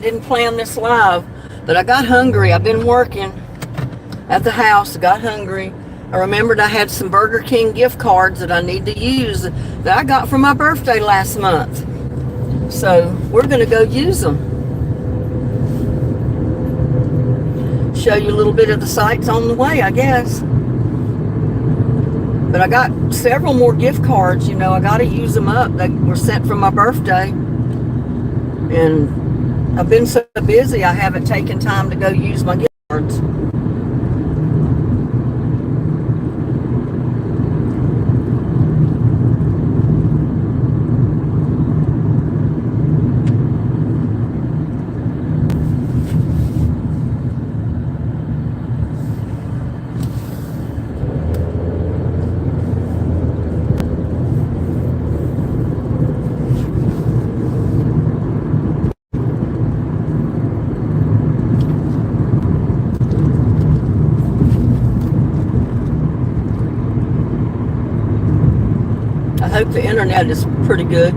didn't plan this live, but I got hungry. I've been working at the house. I got hungry. I remembered I had some Burger King gift cards that I need to use that I got for my birthday last month. So we're going to go use them. Show you a little bit of the sights on the way, I guess. But I got several more gift cards, you know. I got to use them up. They were sent from my birthday. And I've been so busy, I haven't taken time to go use my gift cards. I hope the internet is pretty good.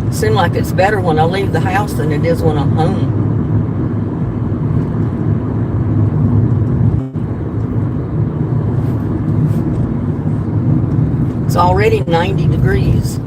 It seems like it's better when I leave the house than it is when I'm home. It's already 90 degrees.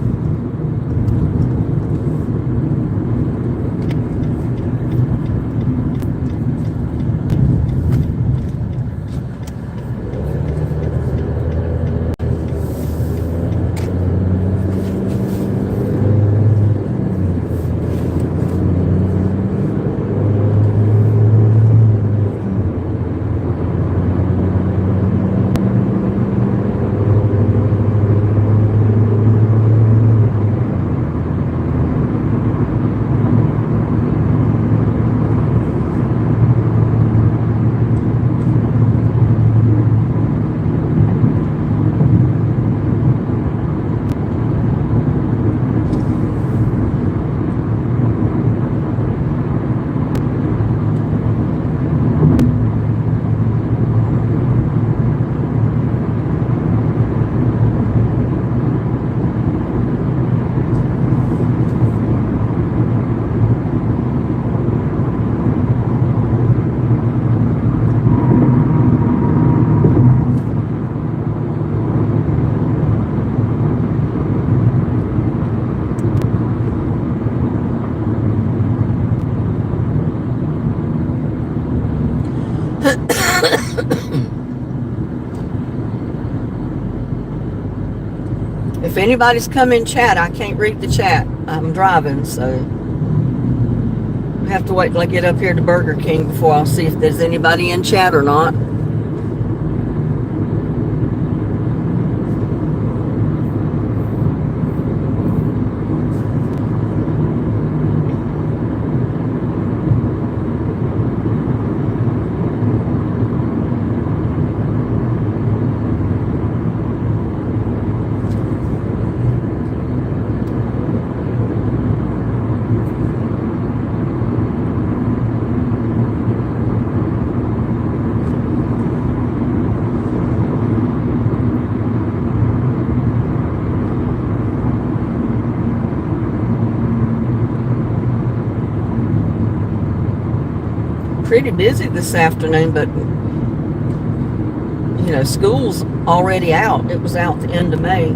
If anybody's come in chat, I can't read the chat. I'm driving, so I have to wait till I get up here to Burger King before I'll see if there's anybody in chat or not. Pretty busy this afternoon, but you know, school's already out. It was out the end of May.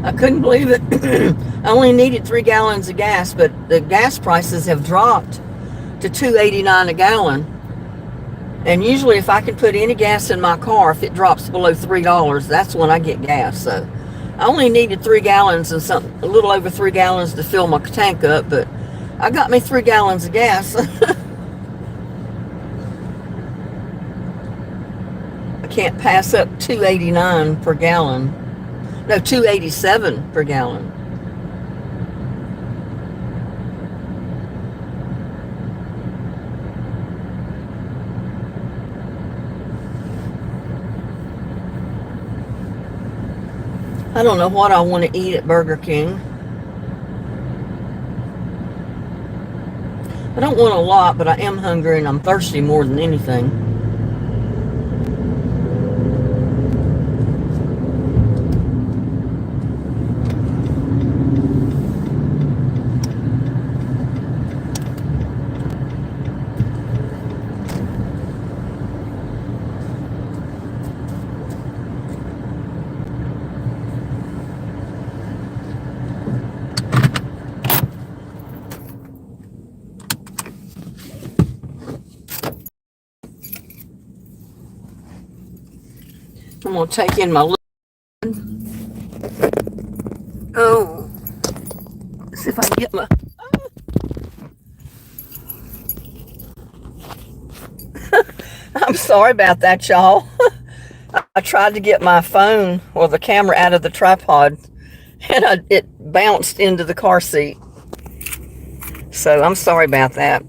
I couldn't believe it. I only needed 3 gallons of gas, but the gas prices have dropped to $2.89 a gallon. And usually if I can put any gas in my car, if it drops below $3, that's when I get gas. So I only needed 3 gallons and a little over 3 gallons to fill my tank up, but I got me 3 gallons of gas. I can't pass up $2.89 per gallon. No, 2.87 per gallon. I don't know what I want to eat at Burger King. I don't want a lot, but I am hungry and I'm thirsty more than anything. I'm going to take in my oh, let's see if I can get my I'm sorry about that, y'all. I tried to get my phone or the camera out of the tripod and it bounced into the car seat. So I'm sorry about that.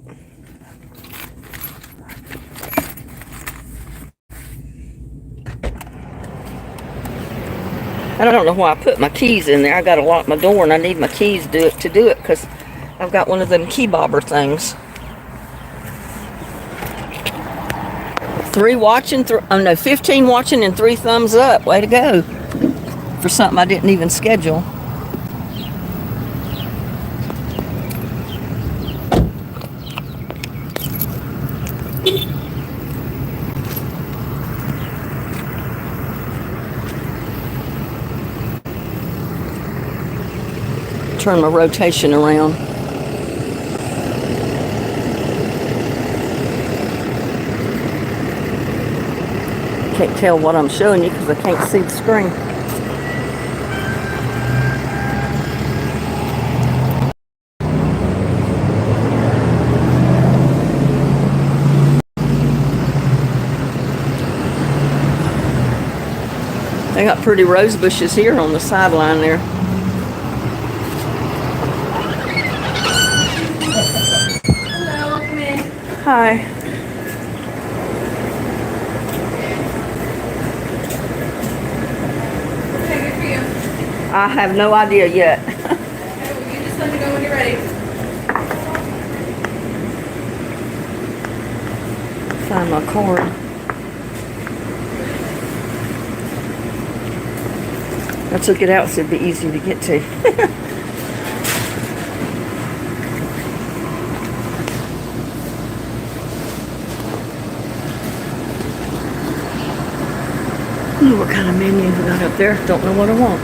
I don't know why I put my keys in there. I got to lock my door and I need my keys to do it because I've got one of them key bobber things. 15 watching and 3 thumbs up. Way to go. For something I didn't even schedule. Turn my rotation around. Can't tell what I'm showing you because I can't see the screen. They got pretty rose bushes here on the sideline there. Hello, come in. Hi. What can I get for you? I have no idea yet. Okay, well, you just let me know when you're ready. Find my cord. I took it out so it'd be easier to get to. Ooh, what kind of menu we got up there? Don't know what I want.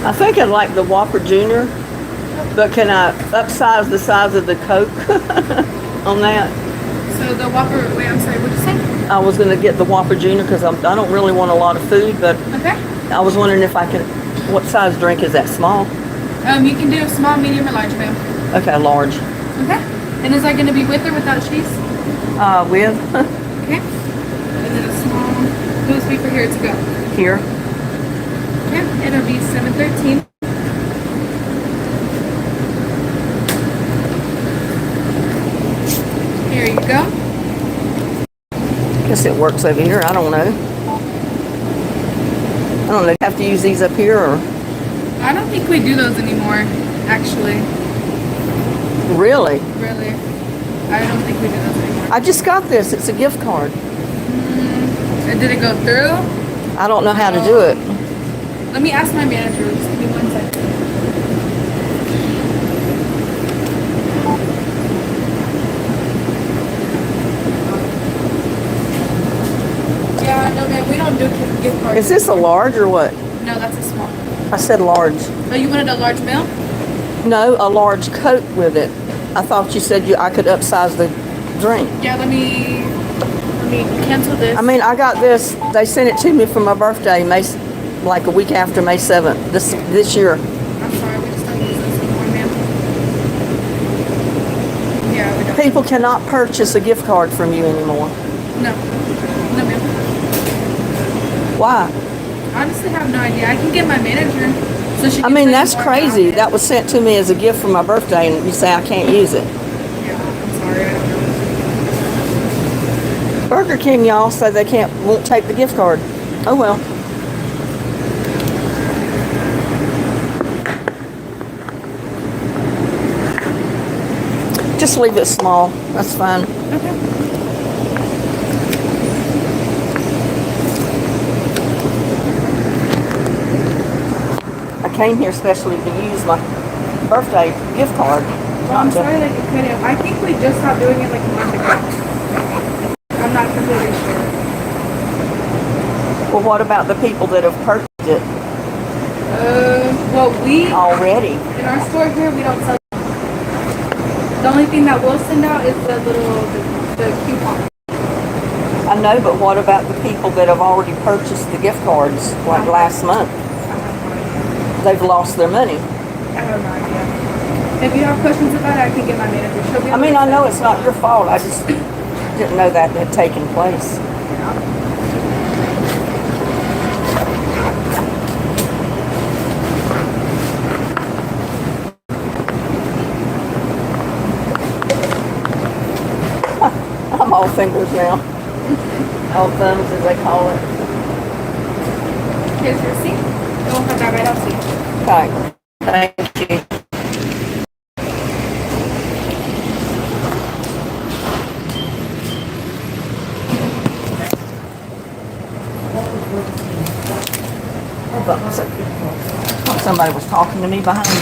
I think I'd like the Whopper Jr., but can I upsize the size of the Coke on that? So the Whopper, wait, I'm sorry, what'd you say? I was going to get the Whopper Jr. because I don't really want a lot of food, but Okay. I was wondering if I could, what size drink is that, small? You can do small, medium, or large, ma'am. Okay, large. Okay. And is that going to be with or without cheese? With? Okay. And then a small, who's be for here to go? Here. Okay, it'll be $7.13. Here you go. Guess it works over here. I don't know. I don't know. Have to use these up here or? I don't think we do those anymore, actually. Really? Really. I don't think we do those anymore. I just got this. It's a gift card. And did it go through? I don't know how to do it. Let me ask my manager. Just give me 1 second. Yeah, no, man, we don't do gift cards. Is this a large or what? No, that's a small. I said large. Oh, you wanted a large meal? No, a large Coke with it. I thought you said I could upsize the drink. Yeah, let me cancel this. I mean, I got this. They sent it to me for my birthday, like a week after May 7th this year. I'm sorry, we just don't use this anymore, ma'am. Yeah, we don't. People cannot purchase a gift card from you anymore. No. No, ma'am. Why? I honestly have no idea. I can get my manager. So she I can mean, tell you that's more crazy. about it. That was sent to me as a gift for my birthday, and you say I can't use it. Yeah, I'm sorry. I don't know. Burger King, y'all, say they won't take the gift card. Oh well. Just leave it small. That's fine. Okay. I came here especially to use my birthday gift card. Well, I'm sorry that you couldn't. I think we just stopped doing it like a month ago. I'm not completely sure. Well, what about the people that have purchased it Well, we already? in our store here we don't sell. The only thing that we'll send out is the coupon. I know, but what about the people that have already purchased the gift cards like last month? They've lost their money. I have no idea. If you have questions about it, I can get my manager. She'll be I mean, I know it's not your fault. I just didn't know that had taken place. I'm all fingers now. All thumbs, as they call it. Here's your receipt. We'll have that right out to you. Okay. Thank you. Thought somebody was talking to me behind me.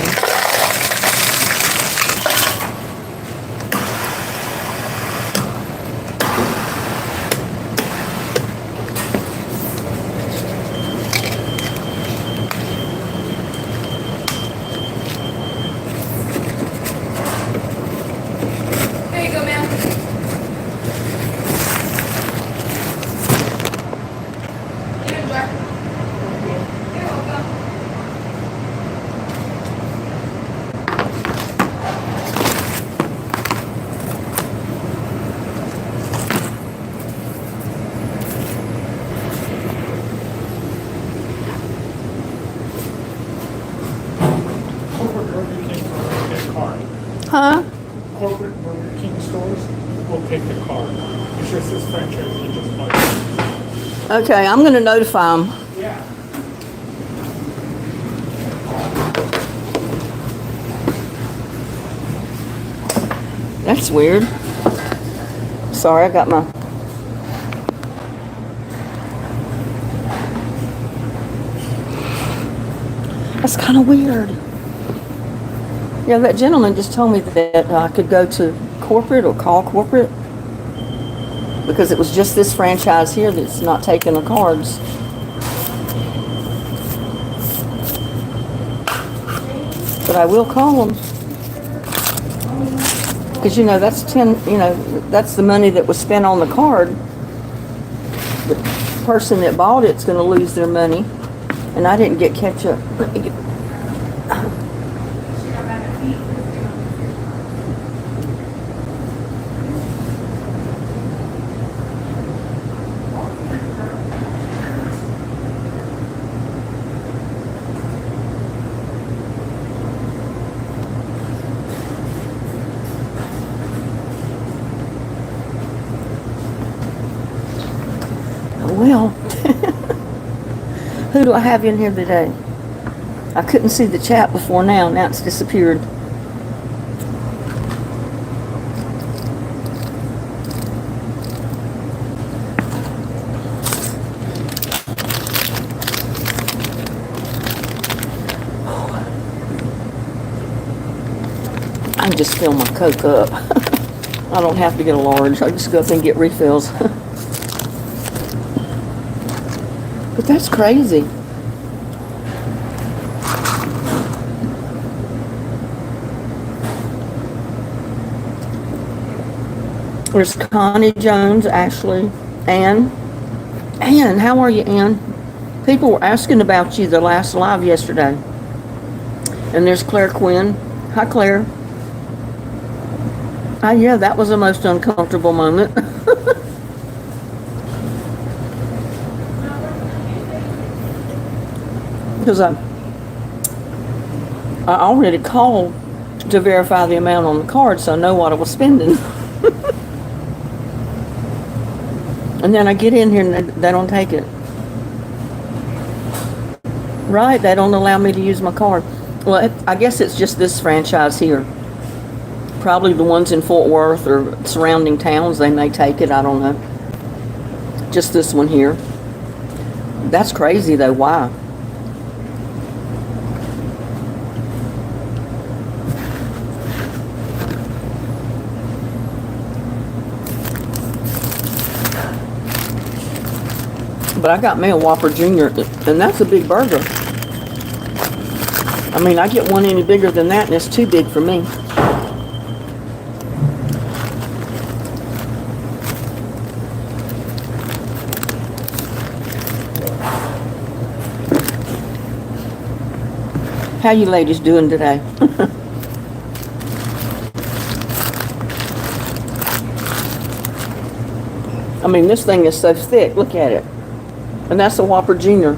There you go, ma'am. Get it, Jack. You're welcome. Corporate Burger King will take their card. Huh? Corporate Burger King stores will take the card. It's just this franchisee just like. Okay, I'm going to notify them. Yeah. That's weird. Sorry, I got my... That's kind of weird. Yeah, that gentleman just told me that I could go to corporate or call corporate because it was just this franchise here that's not taking the cards. But I will call them. Because, you know, that's that's the money that was spent on the card. The person that bought it's going to lose their money. And I didn't get ketchup. Let me get... Well, who do I have in here today? I couldn't see the chat before now. Now it's disappeared. can just fill my Coke up. I don't have to get a large. I just go up and get refills. But that's crazy. There's Connie Jones, Ashley, Ann. Ann, how are you, Ann? People were asking about you the last live yesterday. And there's Claire Quinn. Hi, Claire. Oh, yeah, that was the most uncomfortable moment. Because I already called to verify the amount on the card, so I know what I was spending. And then I get in here and they don't take it. Right, they don't allow me to use my card. Well, I guess it's just this franchise here. Probably the ones in Fort Worth or surrounding towns, they may take it. I don't know. Just this one here. That's crazy though. Why? But I got me a Whopper Jr. and that's a big burger. I mean, I get one any bigger than that and it's too big for me. How you ladies doing today? I mean, this thing is so thick. Look at it. And that's a Whopper Jr.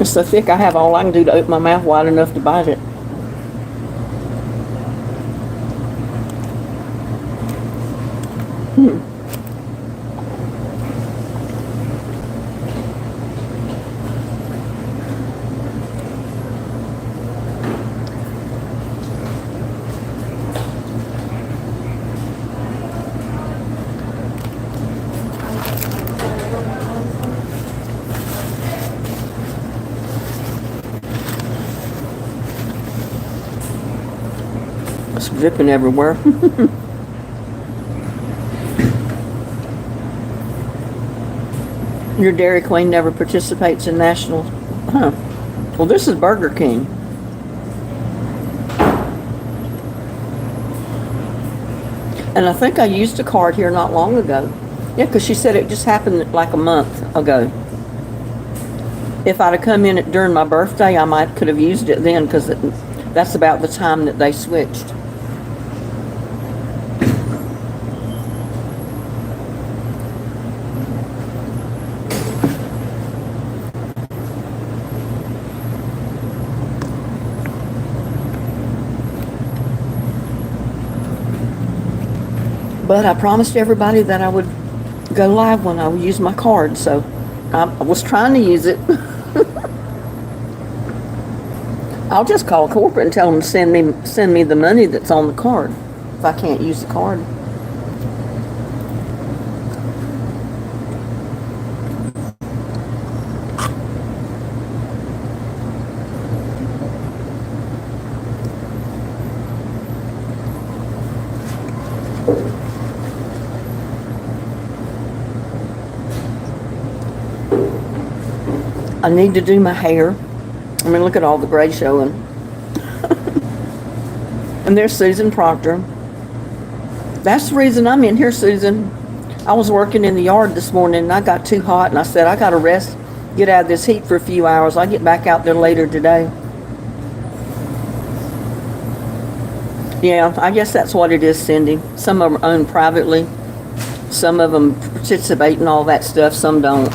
It's so thick I have all I can do to open my mouth wide enough to bite it. It's dripping everywhere. Your Dairy Queen never participates in nationals. Huh. Well, this is Burger King. And I think I used a card here not long ago. Yeah, because she said it just happened like a month ago. If I'd have come in during my birthday, I could have used it then because that's about the time that they switched. But I promised everybody that I would go live when I would use my card, so I was trying to use it. I'll just call corporate and tell them to send me the money that's on the card if I can't use the card. I need to do my hair. I mean, look at all the gray showing. And there's Susan Proctor. That's the reason I'm in here, Susan. I was working in the yard this morning and I got too hot and I said, I got to rest, get out of this heat for a few hours. I'll get back out there later today. Yeah, I guess that's what it is, Cindy. Some of them are owned privately. Some of them participate in all that stuff, some don't.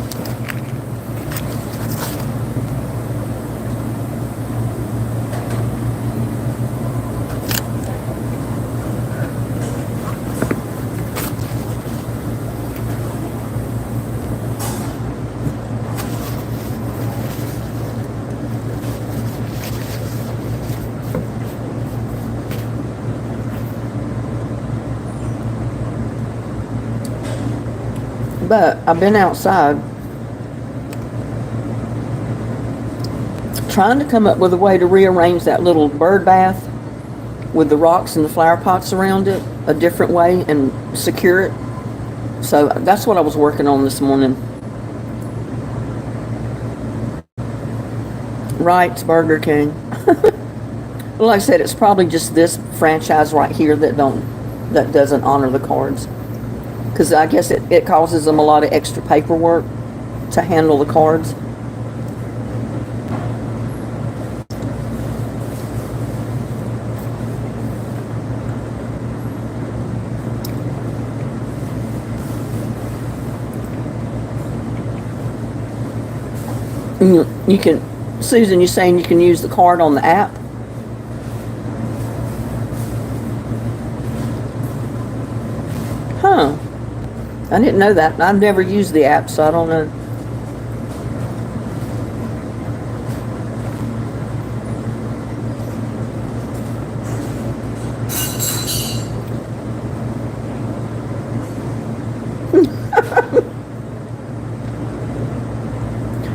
But I've been outside trying to come up with a way to rearrange that little bird bath with the rocks and the flower pots around it a different way and secure it. So that's what I was working on this morning. Right, it's Burger King. Well, like I said, it's probably just this franchise right here that doesn't honor the cards. Because I guess it causes them a lot of extra paperwork to handle the cards. You can, Susan, you're saying you can use the card on the app? Huh. I didn't know that. I've never used the app, so I don't know.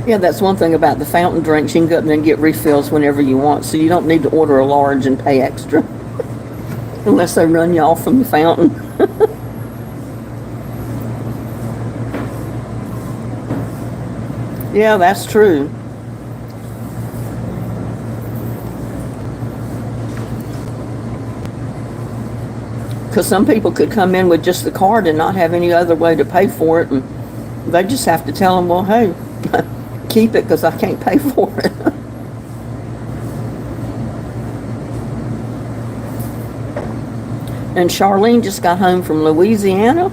Yeah, that's one thing about the fountain drinks. You can go up there and get refills whenever you want, so you don't need to order a large and pay extra. Unless they run you off from the fountain. Yeah, that's true. Because some people could come in with just the card and not have any other way to pay for it, and they just have to tell them, well, hey, keep it because I can't pay for it. And Charlene just got home from Louisiana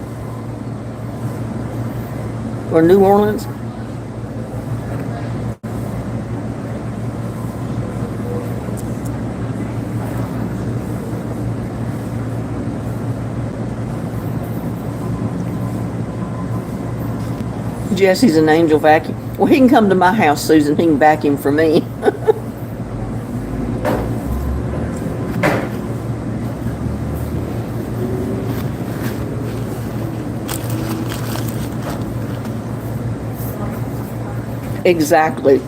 or New Orleans. Jesse's an angel vacuum. Well, he can come to my house, Susan. He can vacuum for me. Exactly.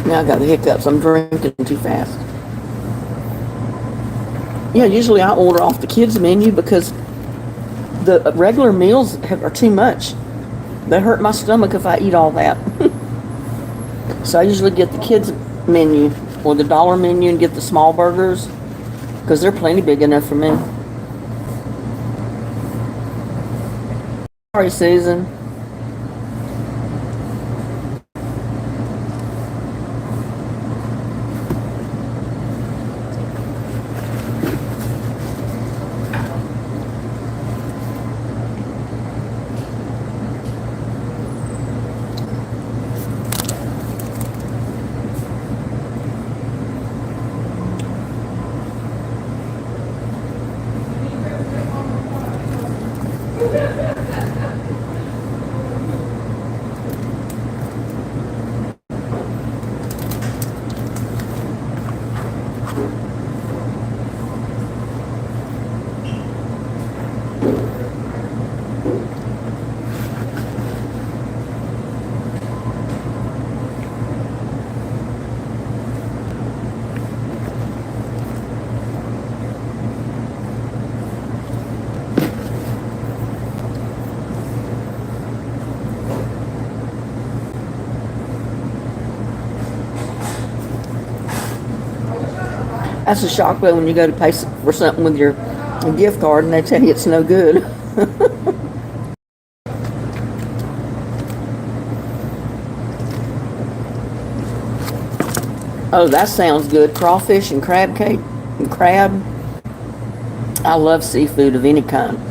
Now I got the hiccups. I'm drinking too fast. Yeah, usually I order off the kids' menu because the regular meals are too much. They hurt my stomach if I eat all that. So I usually get the kids' menu or the dollar menu and get the small burgers because they're plenty big enough for me. Sorry, Susan. That's a shock though when you go to pay for something with your gift card and they tell you it's no good. Oh, that sounds good. Crawfish and crab cake and crab. I love seafood of any kind.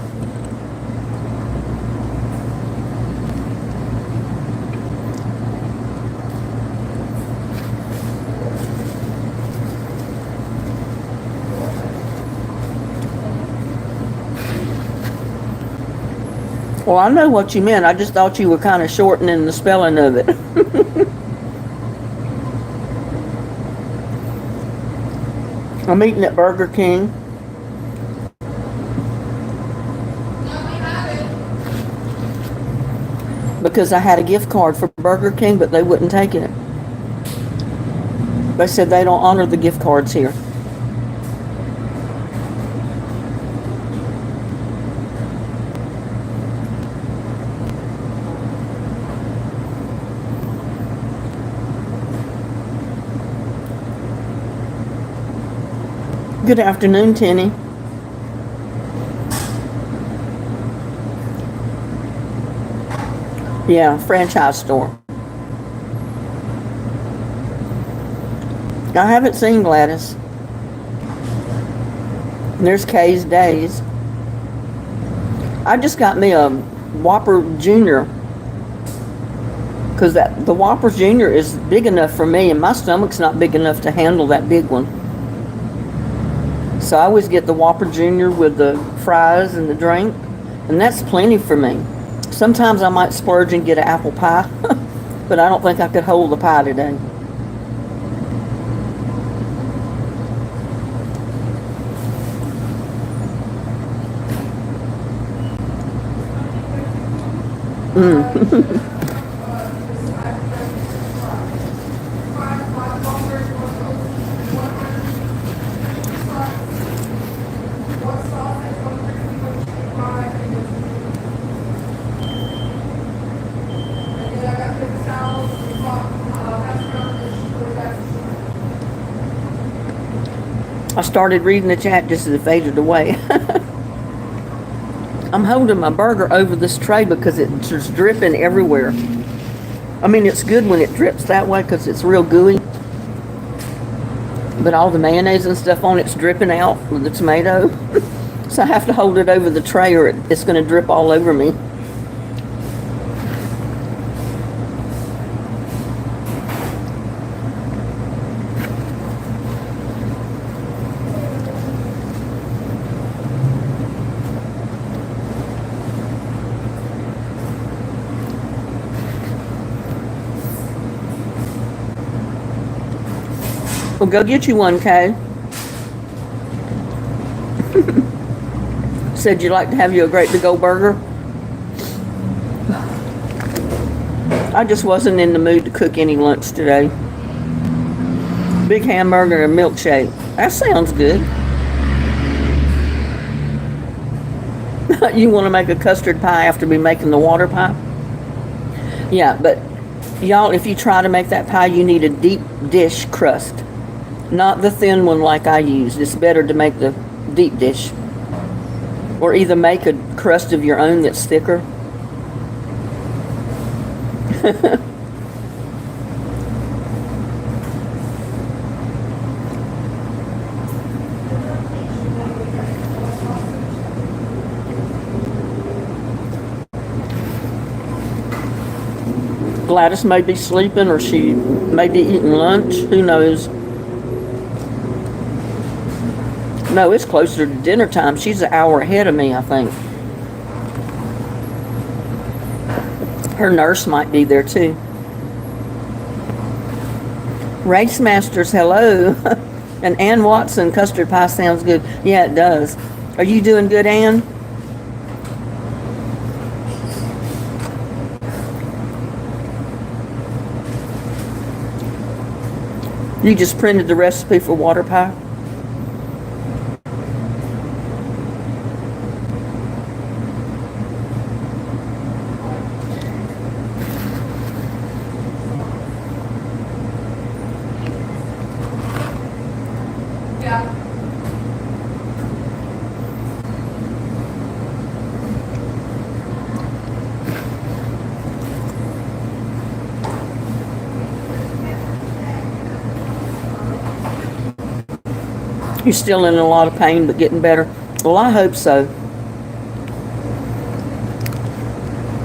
Well, I know what you meant. I just thought you were kind of shortening the spelling of it. I'm eating at Burger King. because I had a gift card for Burger King, but they wouldn't take it. They said they don't honor the gift cards here. Good afternoon, Tenny. Yeah, franchise store. I haven't seen Gladys. There's Kay's Days. I just got me a Whopper Junior because the Whopper Junior is big enough for me, and my stomach's not big enough to handle that big one. So I always get the Whopper Junior with the fries and the drink, and that's plenty for me. Sometimes I might splurge and get an apple pie, but I don't think I could hold the pie today. I started reading the chat just as it faded away. I'm holding my burger over this tray because it's just dripping everywhere. I mean, it's good when it drips that way because it's real gooey. But all the mayonnaise and stuff on it's dripping out with the tomato. So I have to hold it over the tray or it's going to drip all over me. Well, go get you one, Kay. Said you'd like to have you a great big old burger. I just wasn't in the mood to cook any lunch today. Big hamburger and milkshake. That sounds good. You want to make a custard pie after we making the water pie? Yeah, but y'all, if you try to make that pie, you need a deep dish crust. Not the thin one like I used. It's better to make the deep dish. Or either make a crust of your own that's thicker. Gladys may be sleeping or she may be eating lunch. Who knows? No, it's closer to dinner time. She's an hour ahead of me, I think. Her nurse might be there too. Race Masters, hello. And Ann Watson, custard pie sounds good. Yeah, it does. Are you doing good, Ann? You just printed the recipe for water pie? You're still in a lot of pain, but getting better. Well, I hope so.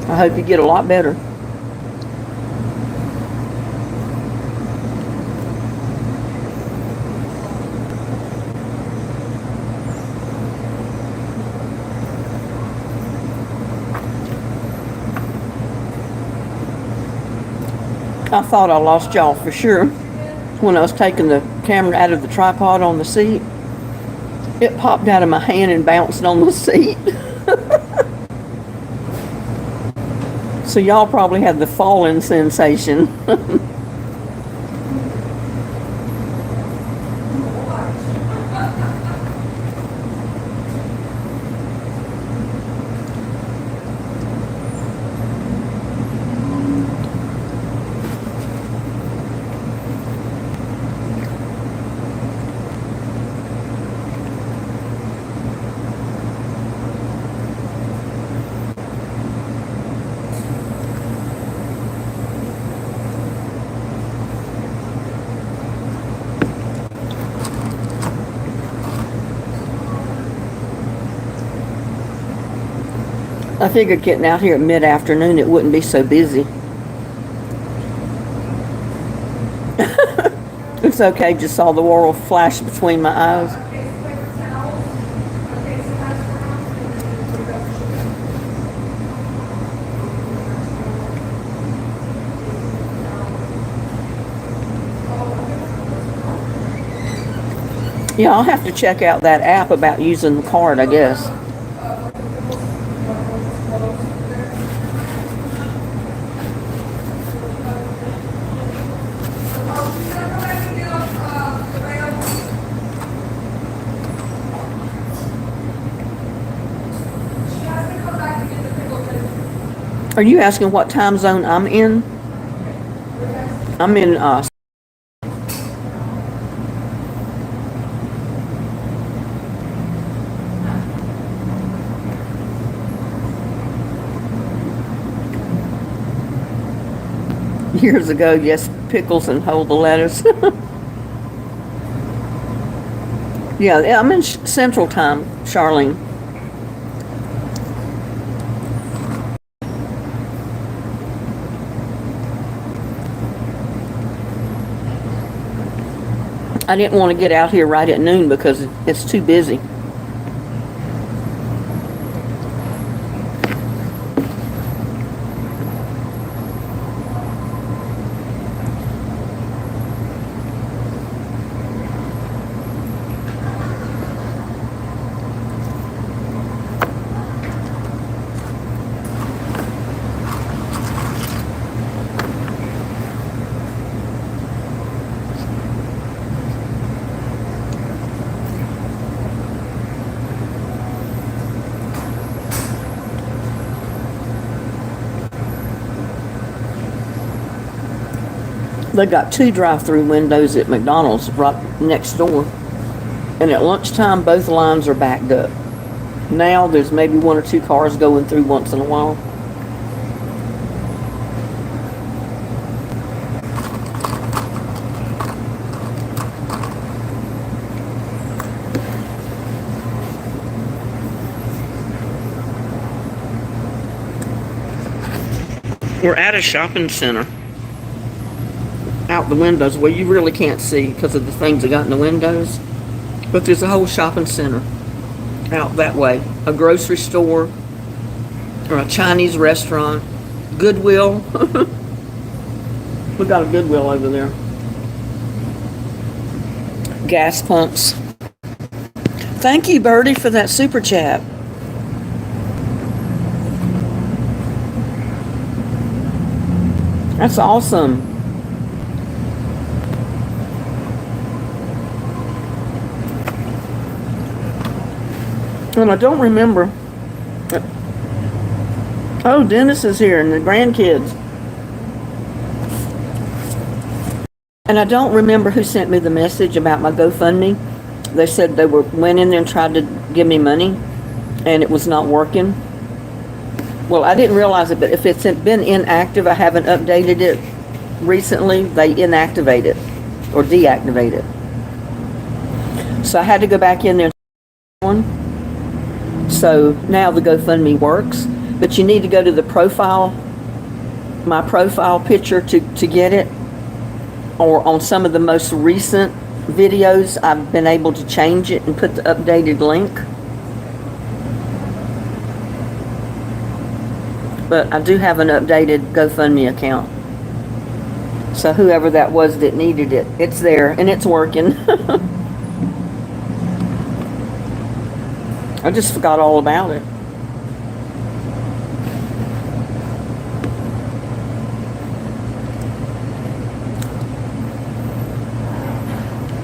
I hope you get a lot better. I thought I lost y'all for sure when I was taking the camera out of the tripod on the seat. It popped out of my hand and bounced on the seat. So y'all probably had the falling sensation. I figured getting out here at mid-afternoon, it wouldn't be so busy. It's okay, just saw the world flash between my eyes. Yeah, I'll have to check out that app about using the card, I guess. Are you asking what time zone I'm in? I'm in years ago, yes, pickles and hold the lettuce. Yeah, I'm in Central Time, Charlene. I didn't want to get out here right at noon because it's too busy. They got 2 drive-through windows at McDonald's right next door. And at lunchtime, both lines are backed up. Now there's maybe 1 or 2 cars going through once in a while. We're at a shopping center. Out the windows where you really can't see because of the things that got in the windows. But there's a whole shopping center out that way. A grocery store or a Chinese restaurant. Goodwill. We got a Goodwill over there. Gas pumps. Thank you, Birdie, for that super chat. That's awesome. And I don't remember. Oh, Dennis is here and the grandkids. And I don't remember who sent me the message about my GoFundMe. They said they went in there and tried to give me money and it was not working. Well, I didn't realize it, but if it's been inactive, I haven't updated it recently, they inactivate it or deactivate it. So I had to go back in there and so now the GoFundMe works, but you need to go to the profile, my profile picture to get it. Or on some of the most recent videos, I've been able to change it and put the updated link. But I do have an updated GoFundMe account. So whoever that was that needed it, it's there and it's working. I just forgot all about it.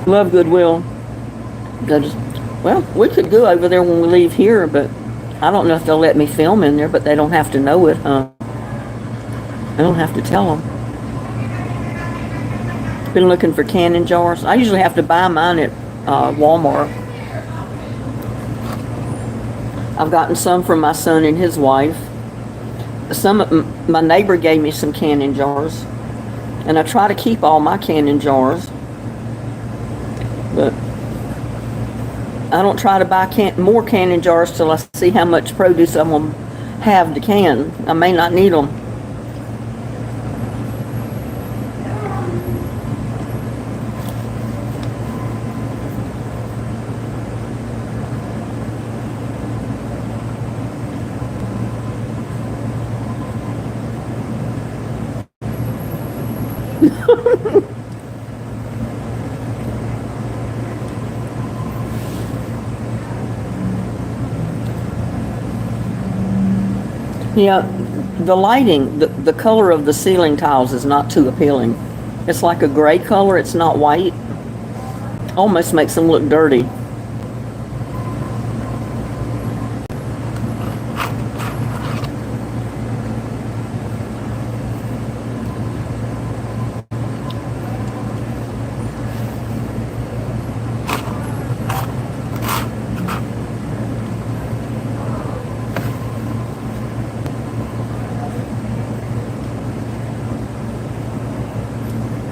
Love Goodwill. Well, we could go over there when we leave here, but I don't know if they'll let me film in there, but they don't have to know it, huh? I don't have to tell them. Been looking for canning jars. I usually have to buy mine at Walmart. I've gotten some from my son and his wife. My neighbor gave me some canning jars, and I try to keep all my canning jars, but I don't try to buy more canning jars till I see how much produce I'm gonna have to can. I may not need them. Yeah, the lighting, the color of the ceiling tiles is not too appealing. It's like a gray color, it's not white. Almost makes them look dirty.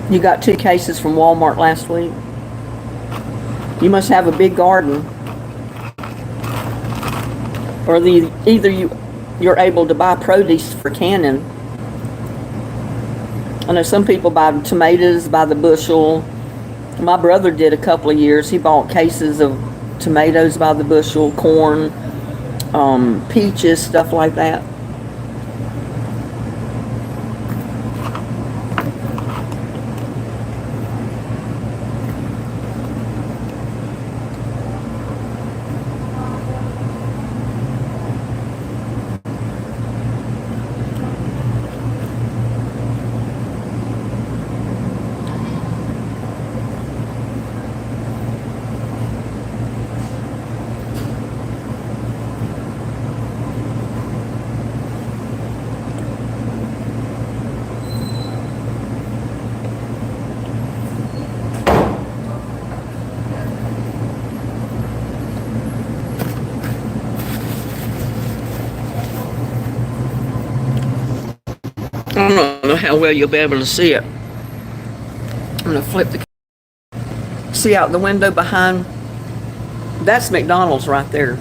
You got 2 cases from Walmart last week. You must have a big garden. Or either you're able to buy produce for canning. I know some people buy tomatoes by the bushel. My brother did a couple of years. He bought cases of tomatoes by the bushel, corn, peaches, stuff like that. I don't know how well you'll be able to see it. I'm going to flip the... See out the window behind? That's McDonald's right there.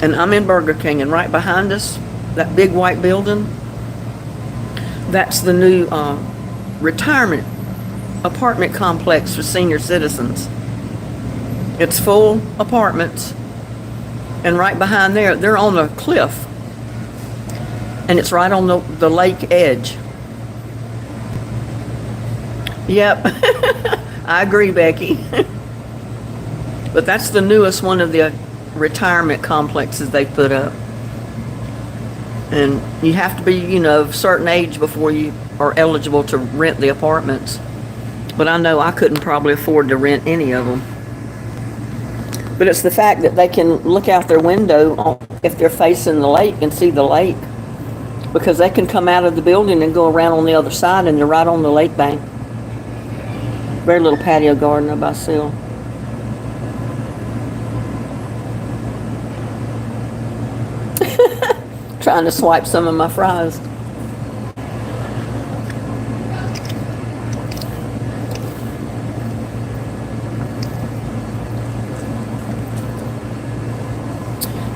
And I'm in Burger King, and right behind us, that big white building, that's the new retirement apartment complex for senior citizens. It's full apartments, and right behind there, they're on a cliff. And it's right on the lake edge. Yep. I agree, Becky. But that's the newest one of the retirement complexes they put up. And you have to be, of a certain age before you are eligible to rent the apartments. But I know I couldn't probably afford to rent any of them. But it's the fact that they can look out their window if they're facing the lake and see the lake. Because they can come out of the building and go around on the other side, and they're right on the lake bank. Very little patio garden up by Seal. Trying to swipe some of my fries.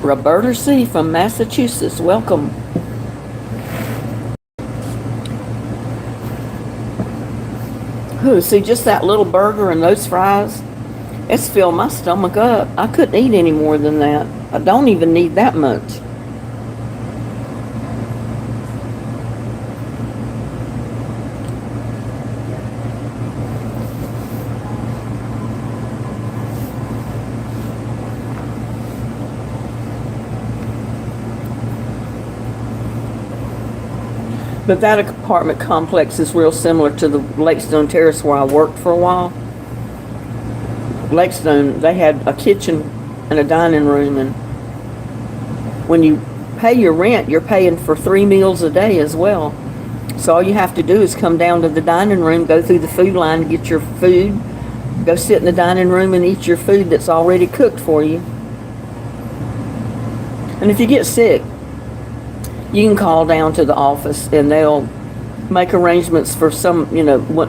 Roberta C. from Massachusetts, welcome. Ooh, see, just that little burger and those fries, it's filled my stomach up. I couldn't eat any more than that. I don't even need that much. But that apartment complex is real similar to the Lakestone Terrace where I worked for a while. Lakestone, they had a kitchen and a dining room, and when you pay your rent, you're paying for 3 meals a day as well. So all you have to do is come down to the dining room, go through the food line to get your food, go sit in the dining room and eat your food that's already cooked for you. And if you get sick, you can call down to the office and they'll make arrangements for some,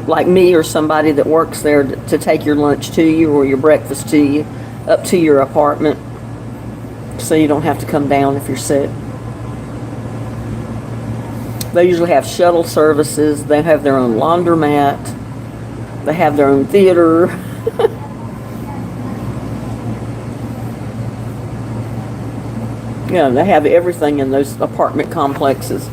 like me or somebody that works there to take your lunch to you or your breakfast to you up to your apartment, so you don't have to come down if you're sick. They usually have shuttle services. They have their own laundromat. They have their own theater. Yeah, they have everything in those apartment complexes.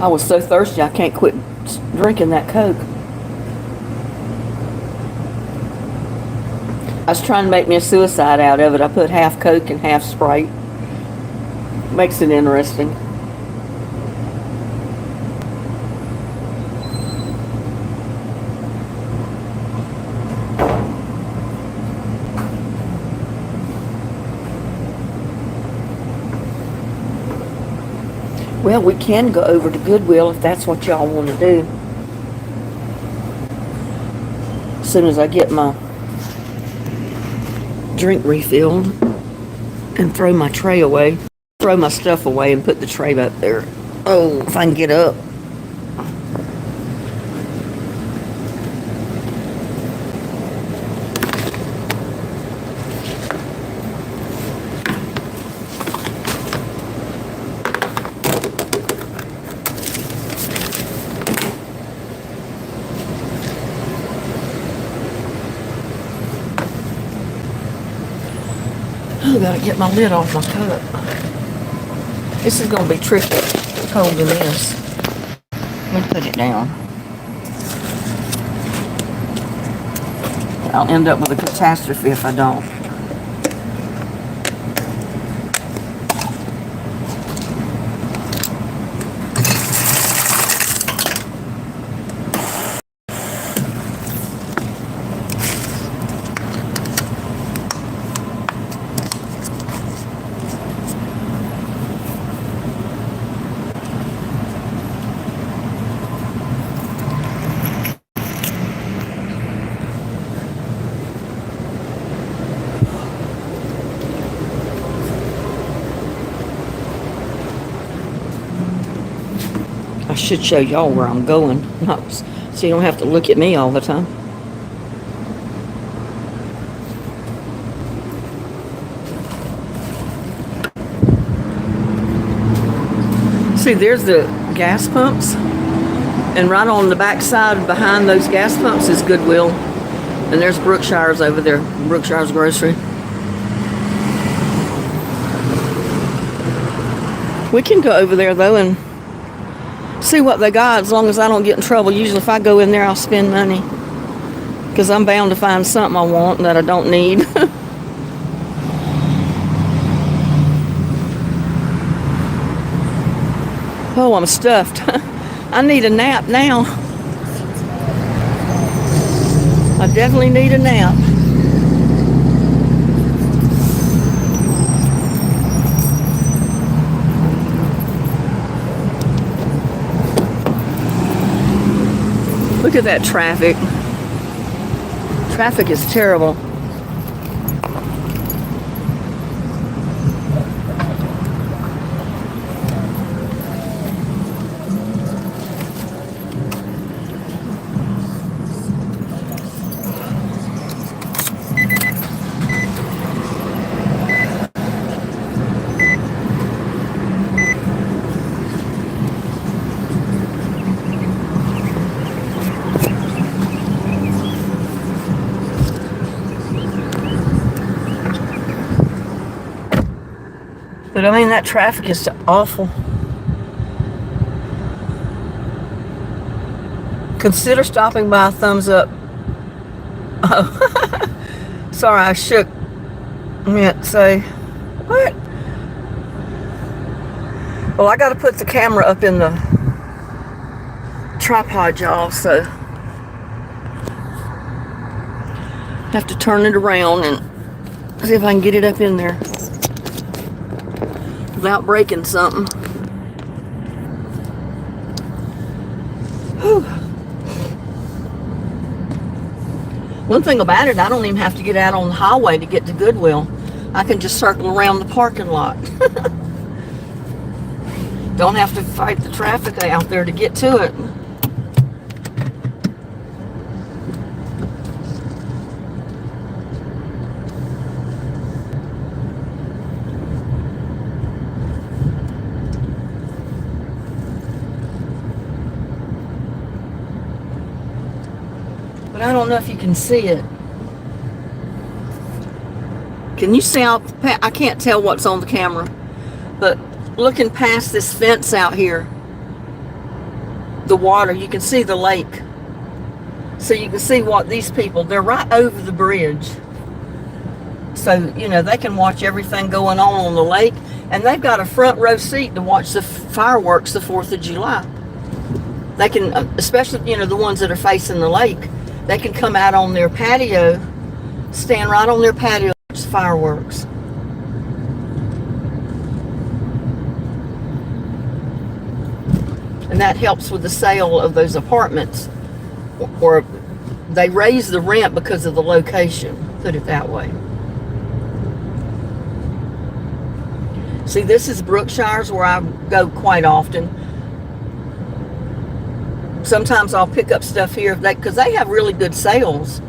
I was so thirsty I can't quit drinking that Coke. I was trying to make me a suicide out of it. I put half Coke and half Sprite. Makes it interesting. Well, we can go over to Goodwill if that's what y'all want to do. As soon as I get my drink refilled and throw my tray away. Throw my stuff away and put the tray up there. Oh, if I can get up. Oh, gotta get my lid off my cup. This is gonna be tricky holding this. Let me put it down. I'll end up with a catastrophe if I don't. I should show y'all where I'm going, so you don't have to look at me all the time. See, there's the gas pumps, and right on the back side behind those gas pumps is Goodwill, and there's Brookshire's over there, Brookshire's Grocery. We can go over there though and see what they got, as long as I don't get in trouble. Usually if I go in there, I'll spend money, because I'm bound to find something I want that I don't need. Oh, I'm stuffed. I need a nap now. I definitely need a nap. Look at that traffic. Traffic is terrible. But I mean, that traffic is awful. Consider stopping by a thumbs up. Oh, sorry, I shook Yeah, say, what? Well, I got to put the camera up in the tripod, y'all, so have to turn it around and see if I can get it up in there without breaking something. Whew. One thing about it, I don't even have to get out on the highway to get to Goodwill. I can just circle around the parking lot. Don't have to fight the traffic out there to get to it. But I don't know if you can see it. Can you see out? I can't tell what's on the camera, but looking past this fence out here, the water, you can see the lake. So you can see what these people, they're right over the bridge. So, you know, they can watch everything going on the lake, and they've got a front row seat to watch the fireworks the 4th of July. They can, especially, you know, the ones that are facing the lake, they can come out on their patio, stand right on their patio, watch fireworks. And that helps with the sale of those apartments, or they raise the rent because of the location, put it that way. See, this is Brookshire's, where I go quite often. Sometimes I'll pick up stuff here because they have really good sales.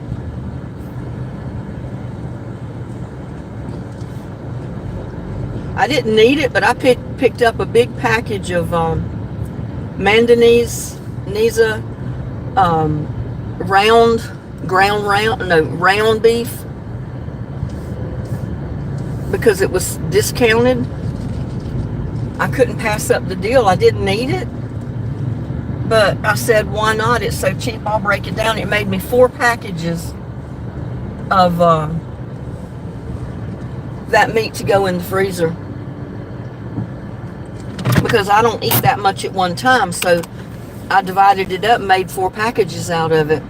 I didn't need it, but I picked up a big package of manganese, round beef, because it was discounted. I couldn't pass up the deal. I didn't need it, but I said, why not? It's so cheap, I'll break it down. It made me 4 packages of that meat to go in the freezer, because I don't eat that much at one time, so I divided it up and made 4 packages out of it.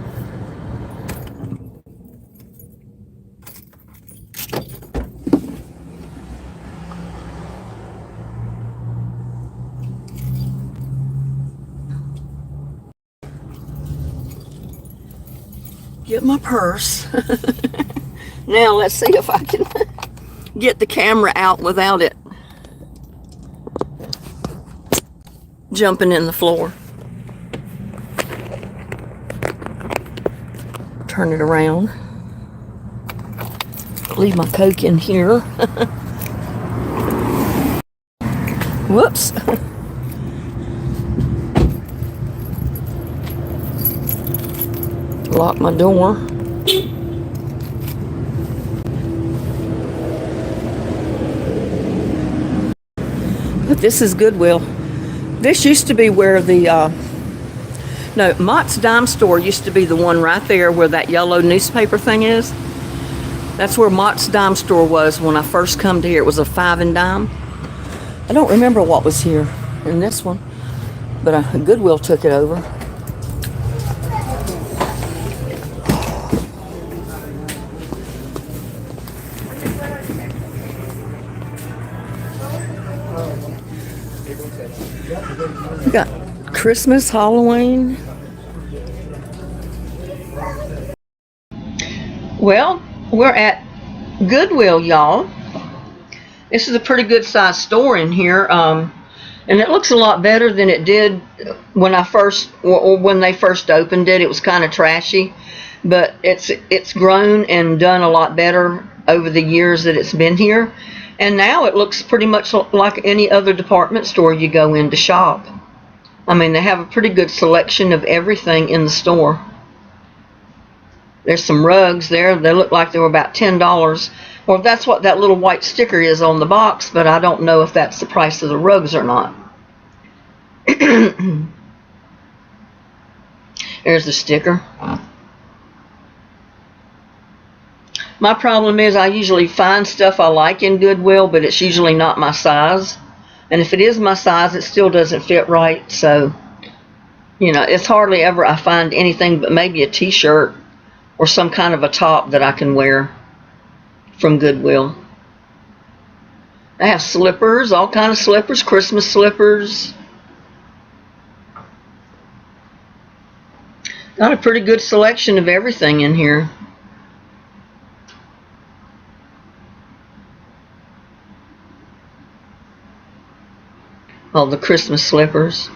Get my purse. Now let's see if I can get the camera out without it jumping in the floor. Turn it around. Leave my Coke in here. Whoops. Lock my door. But this is Goodwill. This used to be where the Mott's Dime Store used to be the one right there where that yellow newspaper thing is. That's where Mott's Dime Store was when I first come to here. It was a 5 and dime. I don't remember what was here in this one, but Goodwill took it over. We got Christmas, Halloween. Well, we're at Goodwill, y'all. This is a pretty good sized store in here, and it looks a lot better than it did when when they first opened it. It was kind of trashy, but it's grown and done a lot better over the years that it's been here. And now it looks pretty much like any other department store you go in to shop. I mean, they have a pretty good selection of everything in the store. There's some rugs there. They look like they were about $10. Well, that's what that little white sticker is on the box, but I don't know if that's the price of the rugs or not. There's the sticker. My problem is I usually find stuff I like in Goodwill, but it's usually not my size. And if it is my size, it still doesn't fit right. So, you know, it's hardly ever I find anything but maybe a t-shirt or some kind of a top that I can wear from Goodwill. I have slippers, all kind of slippers, Christmas slippers. Got a pretty good selection of everything in here. All the Christmas slippers.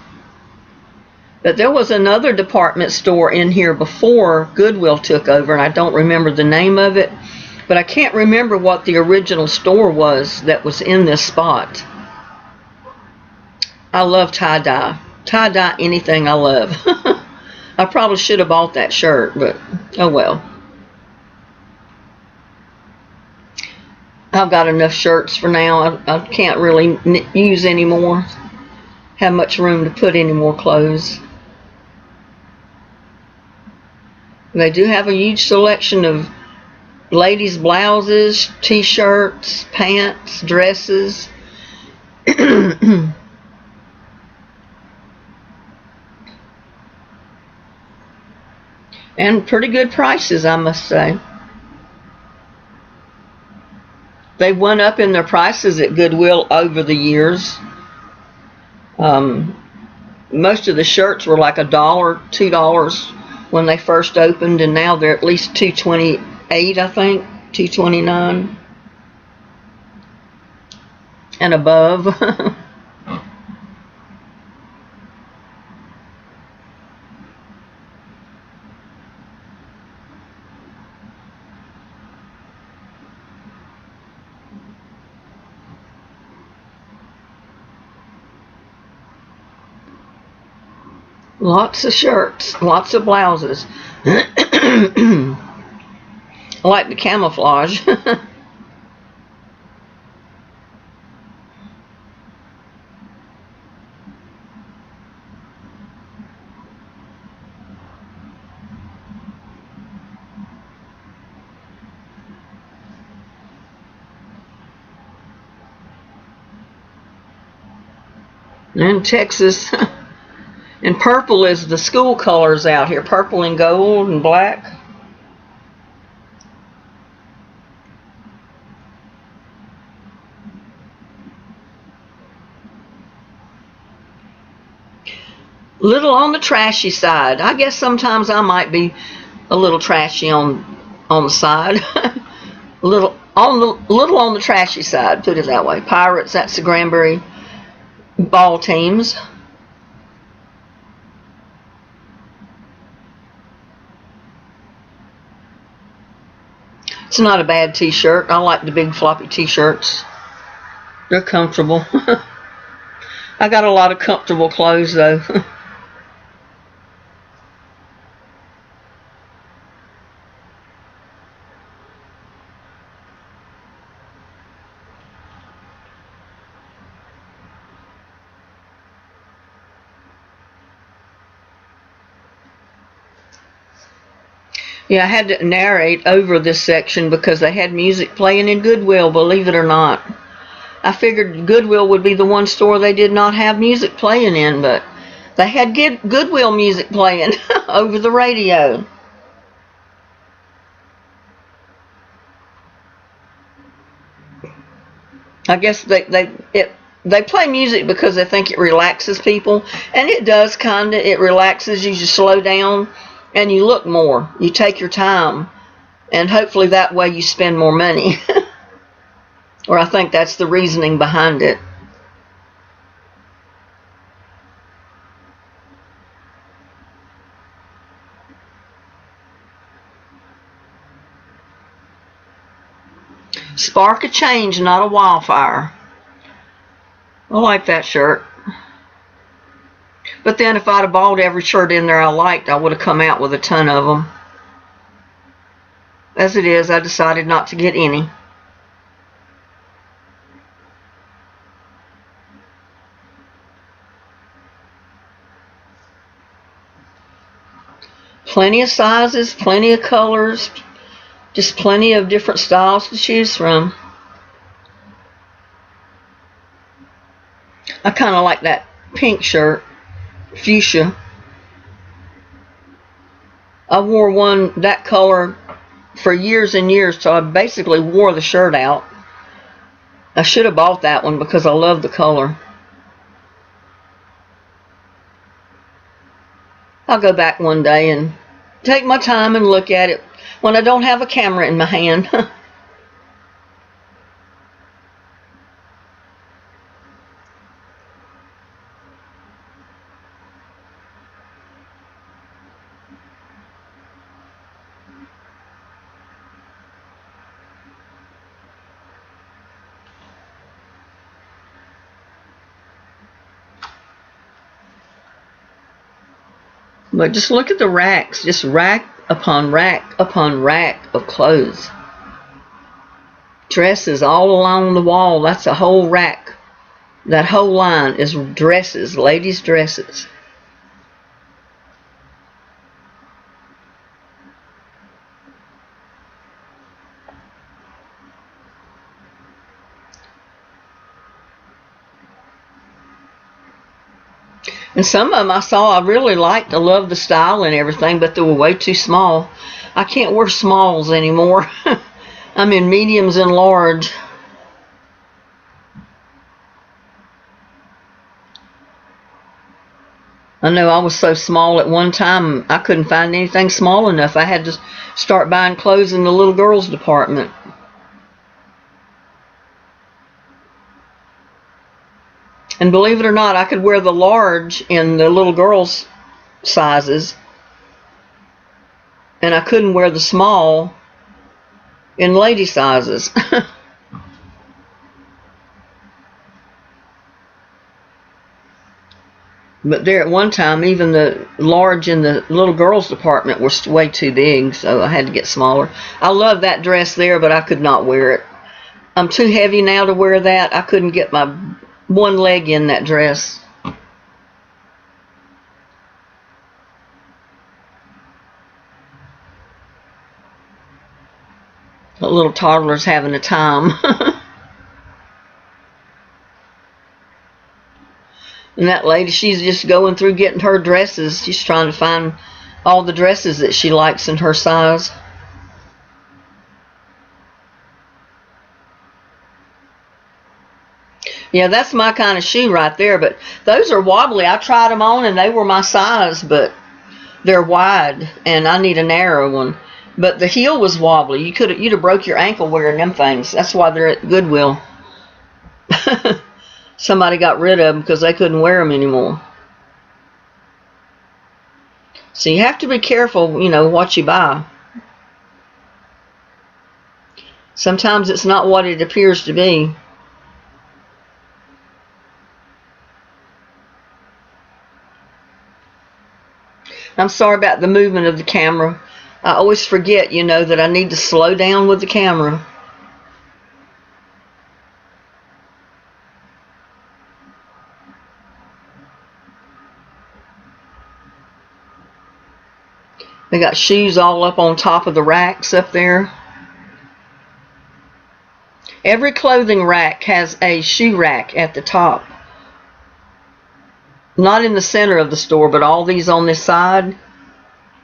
But there was another department store in here before Goodwill took over, and I don't remember the name of it, but I can't remember what the original store was that was in this spot. I love tie-dye. Tie-dye anything I love. I probably should have bought that shirt, but oh well. I've got enough shirts for now. I can't really use any more. Have much room to put any more clothes. They do have a huge selection of ladies' blouses, t-shirts, pants, dresses. And pretty good prices, I must say. They went up in their prices at Goodwill over the years. Most of the shirts were like $1, $2 when they first opened, and now they're at least $2.28, I think, $2.29 and above. Lots of shirts, lots of blouses. I like the camouflage. And Texas. And purple is the school colors out here. Purple and gold and black. Little on the trashy side. I guess sometimes I might be a little trashy on the side. little on the trashy side, put it that way. Pirates, that's the Granbury ball teams. It's not a bad t-shirt. I like the big floppy t-shirts. They're comfortable. I got a lot of comfortable clothes though. Yeah, I had to narrate over this section because they had music playing in Goodwill, believe it or not. I figured Goodwill would be the one store they did not have music playing in, but they had Goodwill music playing over the radio. I guess they play music because they think it relaxes people, and it does kinda. It relaxes you. You slow down. And you look more, you take your time, and hopefully that way you spend more money. Or I think that's the reasoning behind it. Spark a change, not a wildfire. I like that shirt. But then if I'd have bought every shirt in there I liked, I would have come out with a ton of them. As it is, I decided not to get any. Plenty of sizes, plenty of colors. Just plenty of different styles to choose from. I kind of like that pink shirt, fuchsia. I wore one that color for years and years, so I basically wore the shirt out. I should have bought that one because I love the color. I'll go back one day and take my time and look at it when I don't have a camera in my hand. But just look at the racks, just rack upon rack upon rack of clothes. Dresses all along the wall, that's a whole rack. That whole line is dresses, ladies' dresses. And some of them I saw I really liked. I loved the style and everything, but they were way too small. I can't wear smalls anymore. I'm in mediums and large. I know I was so small at one time, I couldn't find anything small enough. I had to start buying clothes in the little girls department. And believe it or not, I could wear the large in the little girls' sizes, and I couldn't wear the small in lady sizes. But there at one time, even the large in the little girls' department was way too big, so I had to get smaller. I love that dress there, but I could not wear it. I'm too heavy now to wear that. I couldn't get my one leg in that dress. The little toddler's having a time. And that lady, she's just going through getting her dresses. She's trying to find all the dresses that she likes in her size. Yeah, that's my kind of shoe right there, but those are wobbly. I tried them on and they were my size, but they're wide and I need a narrow one. But the heel was wobbly. You'd have broke your ankle wearing them things. That's why they're at Goodwill. Somebody got rid of them because they couldn't wear them anymore. So you have to be careful, you know, what you buy. Sometimes it's not what it appears to be. I'm sorry about the movement of the camera. I always forget, you know, that I need to slow down with the camera. They got shoes all up on top of the racks up there. Every clothing rack has a shoe rack at the top. Not in the center of the store, but all these on this side,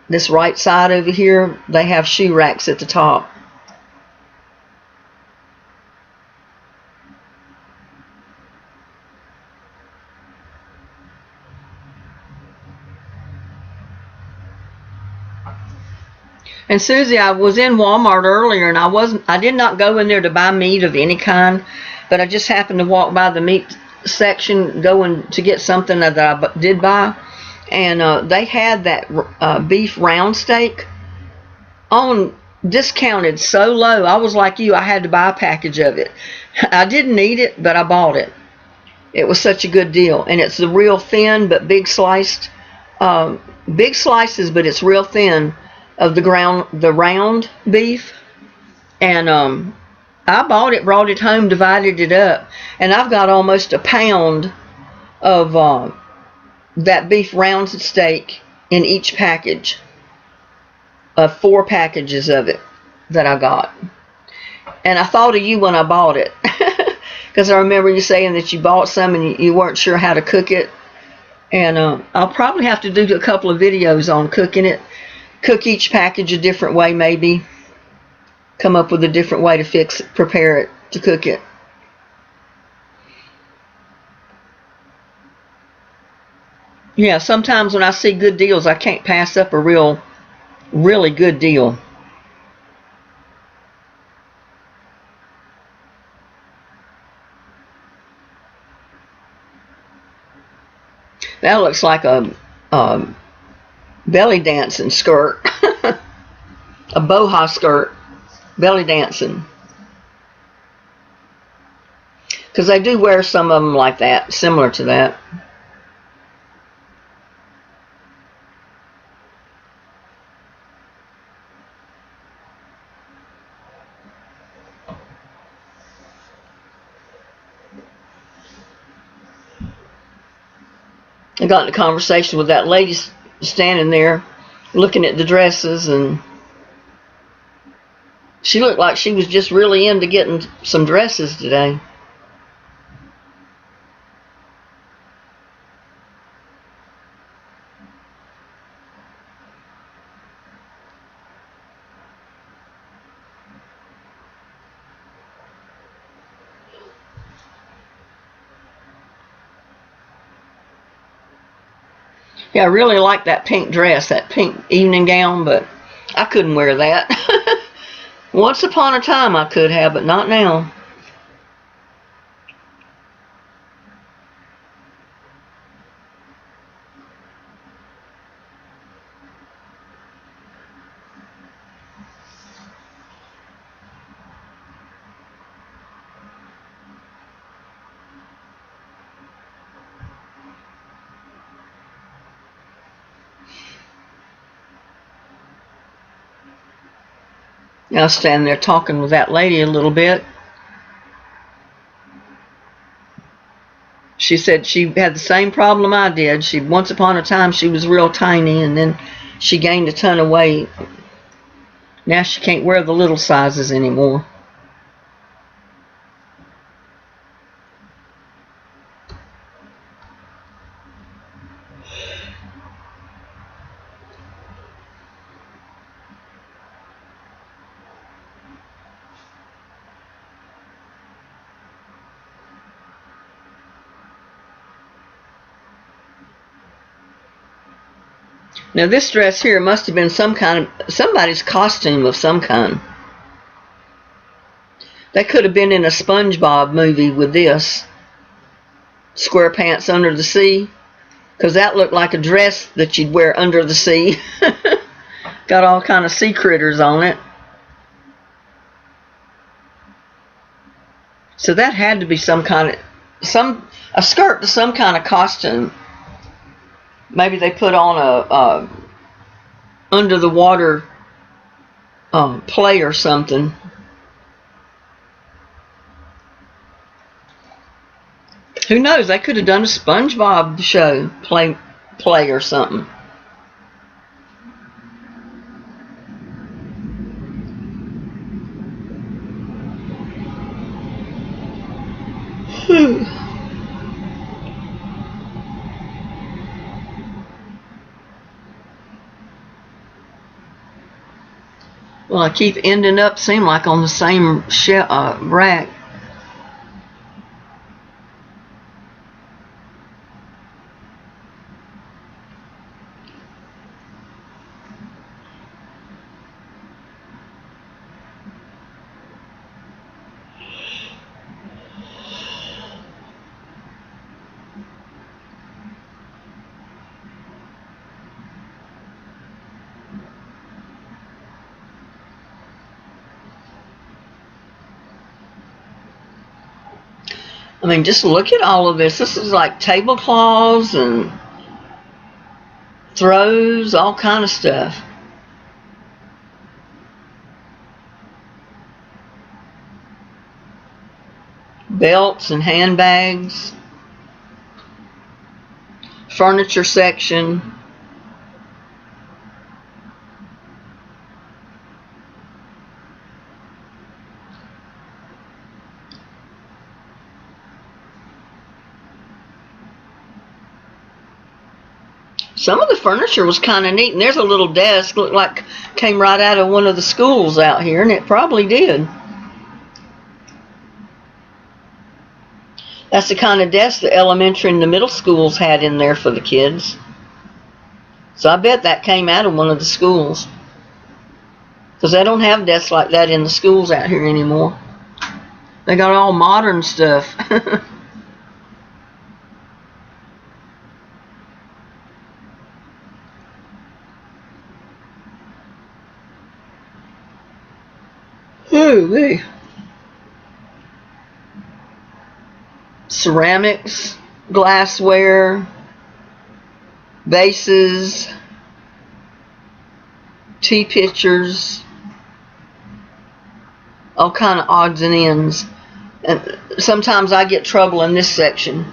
this right side over here, they have shoe racks at the top. And Susie, I was in Walmart earlier, and I did not go in there to buy meat of any kind, but I just happened to walk by the meat section going to get something that I did buy, and they had that beef round steak on discounted so low. I was like you, I had to buy a package of it. I didn't need it, but I bought it. It was such a good deal, and it's the real thin but big sliced, big slices, but it's real thin of the round beef, and I bought it, brought it home, divided it up, and I've got almost a pound of that beef round steak in each package, 4 packages of it. that I got. And I thought of you when I bought it. Because I remember you saying that you bought some and you weren't sure how to cook it. And I'll probably have to do a couple of videos on cooking it. Cook each package a different way, maybe. Come up with a different way to prepare it, to cook it. Yeah, sometimes when I see good deals, I can't pass up a really good deal. That looks like a belly dancing skirt. A boho skirt. Belly dancing. Because they do wear some of them like that, similar to that. I got in a conversation with that lady standing there looking at the dresses, and she looked like she was just really into getting some dresses today. Yeah, I really like that pink dress, that pink evening gown, but I couldn't wear that. Once upon a time I could have, but not now. I was standing there talking with that lady a little bit. She said she had the same problem I did. Once upon a time she was real tiny, and then she gained a ton of weight. Now she can't wear the little sizes anymore. Now this dress here must have been somebody's costume of some kind. They could have been in a SpongeBob movie with this. Square pants under the sea. Because that looked like a dress that you'd wear under the sea. Got all kind of sea critters on it. So that had to be a skirt to some kind of costume. Maybe they put on a under the water play or something. Who knows? They could have done a SpongeBob show, play or something. Well, I keep ending up seem like on the same rack. I mean, just look at all of this. This is like tablecloths and throws, all kind of stuff. Belts and handbags. Furniture section. Some of the furniture was kind of neat, and there's a little desk, looked like came right out of one of the schools out here, and it probably did. That's the kind of desk the elementary and the middle schools had in there for the kids. So I bet that came out of one of the schools. Because they don't have desks like that in the schools out here anymore. They got all modern stuff. Ooh-wee. Ceramics, glassware, vases, tea pitchers, all kind of odds and ends. And sometimes I get trouble in this section.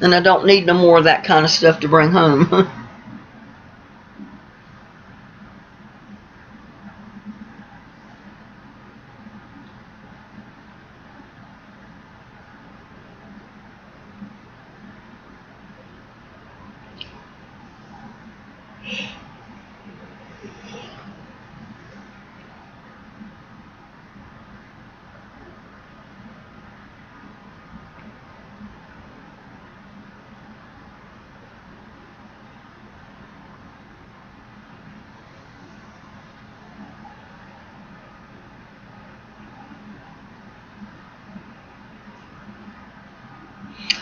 And I don't need no more of that kind of stuff to bring home.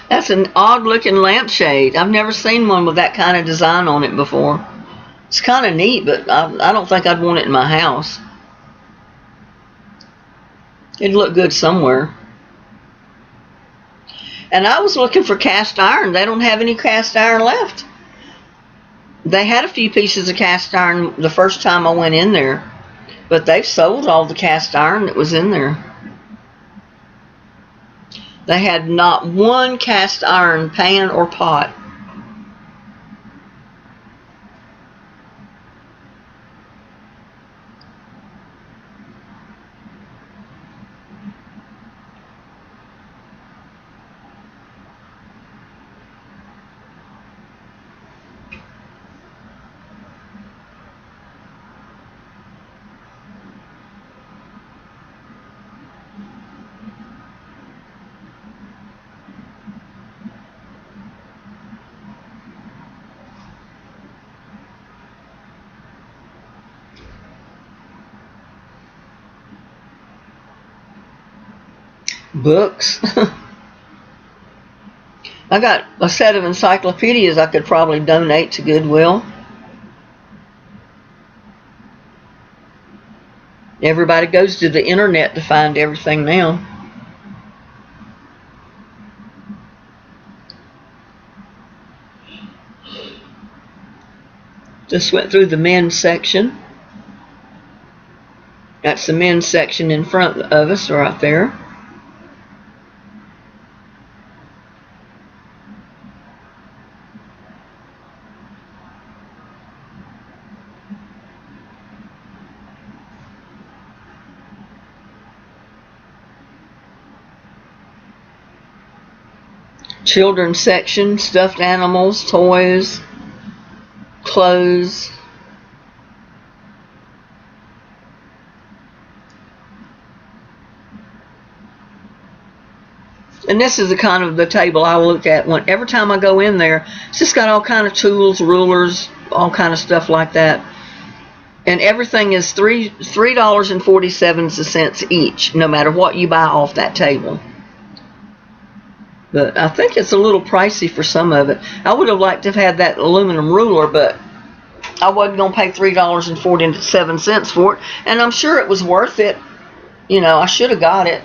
That's an odd looking lampshade. I've never seen one with that kind of design on it before. It's kind of neat, but I don't think I'd want it in my house. It'd look good somewhere. And I was looking for cast iron. They don't have any cast iron left. They had a few pieces of cast iron the first time I went in there, but they've sold all the cast iron that was in there. They had not one cast iron pan or pot. Books. I got a set of encyclopedias I could probably donate to Goodwill. Everybody goes to the internet to find everything now. Just went through the men's section. That's the men's section in front of us right there. Children's section, stuffed animals, toys, clothes. And this is the kind of the table I look at every time I go in there. It's just got all kind of tools, rulers, all kind of stuff like that. And everything is $3.47 each, no matter what you buy off that table. But I think it's a little pricey for some of it. I would have liked to have had that aluminum ruler, but I wasn't going to pay $3.47 for it. And I'm sure it was worth it. You know, I should have got it.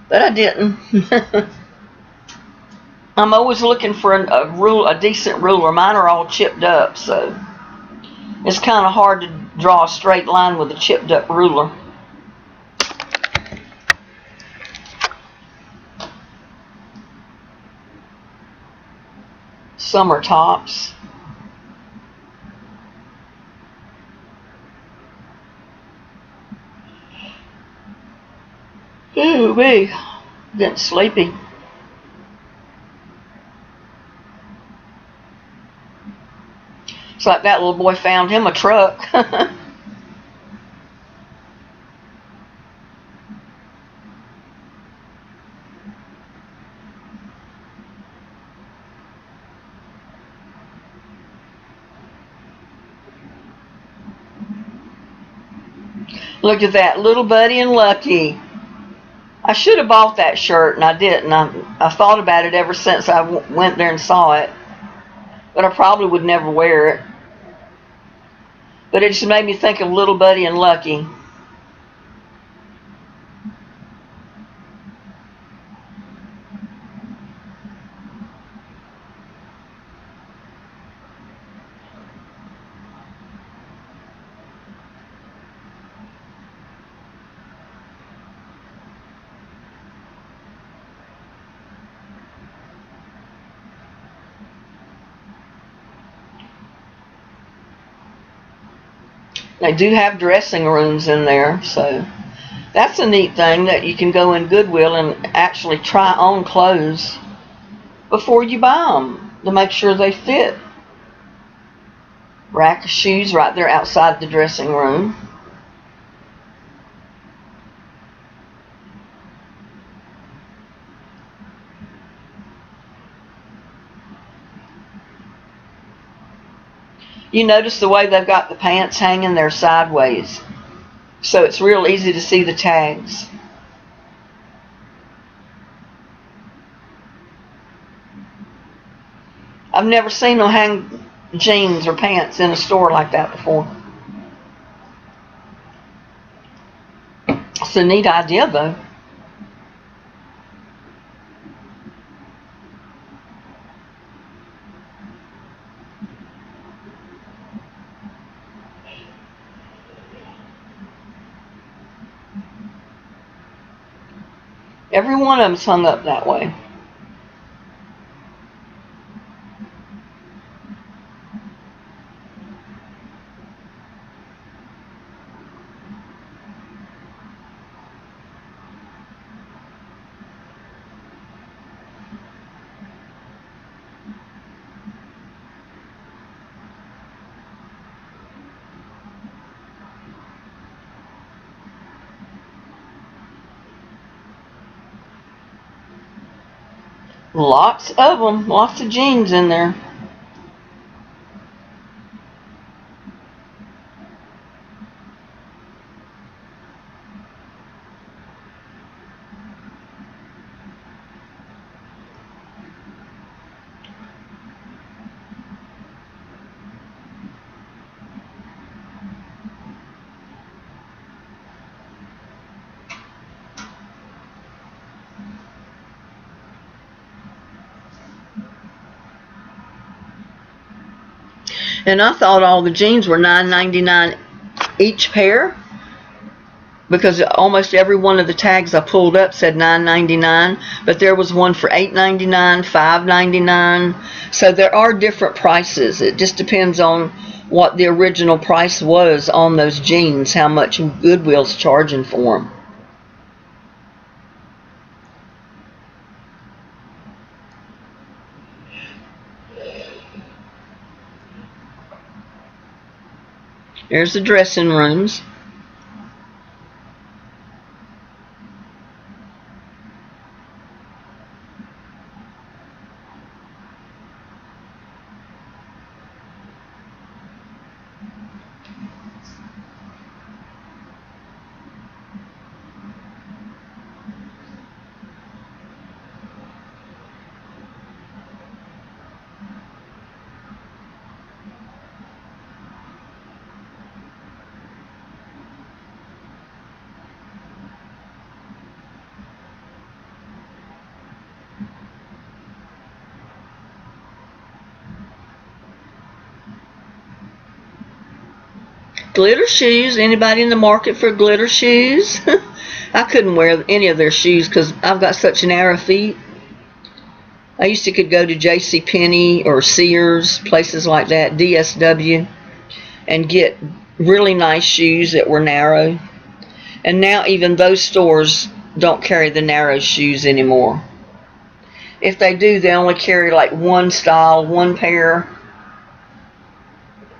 But I didn't. I'm always looking for a decent ruler. Mine are all chipped up, so it's kind of hard to draw a straight line with a chipped up ruler. Some are tops. Ooh, wee. Getting sleepy. It's like that little boy found him a truck. Look at that, Little Buddy and Lucky. I should have bought that shirt and I didn't. I thought about it ever since I went there and saw it. But I probably would never wear it. But it just made me think of Little Buddy and Lucky. They do have dressing rooms in there, so that's a neat thing that you can go in Goodwill and actually try on clothes before you buy them to make sure they fit. Rack of shoes right there outside the dressing room. You notice the way they've got the pants hanging there sideways, so it's real easy to see the tags. I've never seen them hang jeans or pants in a store like that before. It's a neat idea though. Every one of them's hung up that way. Lots of them, lots of jeans in there. And I thought all the jeans were $9.99 each pair, because almost every one of the tags I pulled up said $9.99, but there was one for $8.99, $5.99. So there are different prices. It just depends on what the original price was on those jeans, how much Goodwill's charging for them. There's the dressing rooms. Glitter shoes. Anybody in the market for glitter shoes? I couldn't wear any of their shoes because I've got such narrow feet. I used to could go to JCPenney or Sears, places like that, DSW, and get really nice shoes that were narrow. And now even those stores don't carry the narrow shoes anymore. If they do, they only carry like one style, one pair.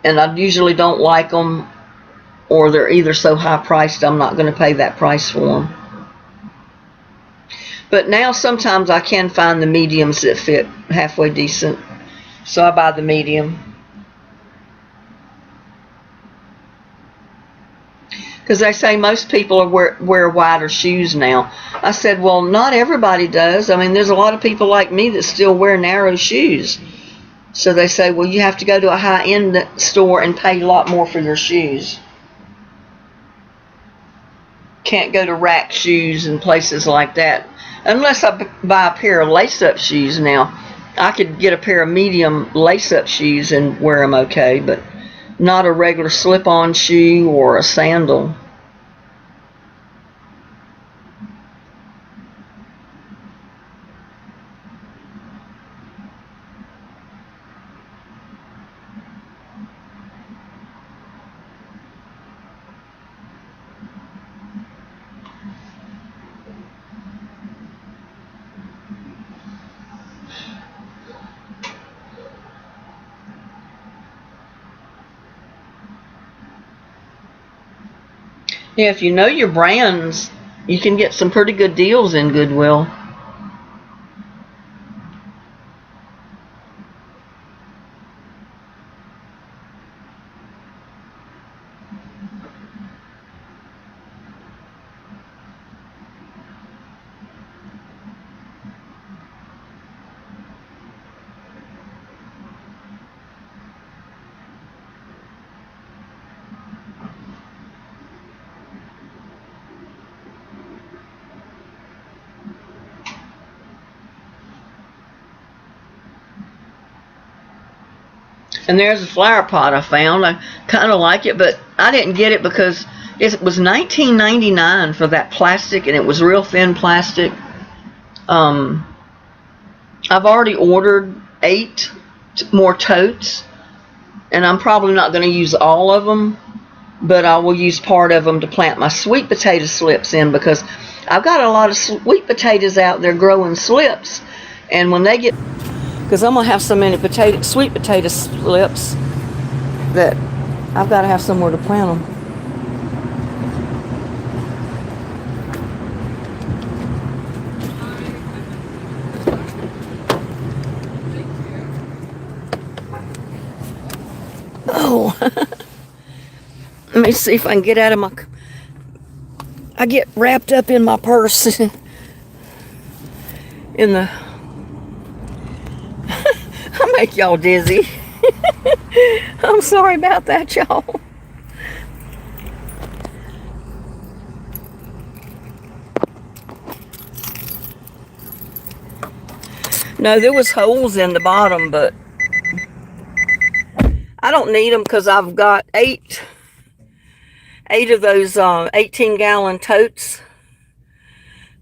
and I usually don't like them, or they're either so high priced I'm not going to pay that price for them. But now sometimes I can find the mediums that fit halfway decent, so I buy the medium. Because they say most people wear wider shoes now. I said, well, not everybody does. I mean, there's a lot of people like me that still wear narrow shoes. So they say, well, you have to go to a high-end store and pay a lot more for your shoes. Can't go to rack shoes and places like that. Unless I buy a pair of lace-up shoes now. I could get a pair of medium lace-up shoes and wear them okay, but not a regular slip-on shoe or a sandal. Yeah, if you know your brands, you can get some pretty good deals in Goodwill. And there's a flower pot I found. I kind of like it, but I didn't get it because it was $19.99 for that plastic, and it was real thin plastic. I've already ordered 8 more totes, and I'm probably not going to use all of them, but I will use part of them to plant my sweet potato slips in, because I've got a lot of sweet potatoes out there growing slips, and when they get... Because I'm going to have so many sweet potato slips that I've got to have somewhere to plant them. Oh, let me see if I can get out of my... I get wrapped up in my purse in the... I make y'all dizzy. I'm sorry about that, y'all. No, there was holes in the bottom, but I don't need them because I've got eight of those 18-gallon totes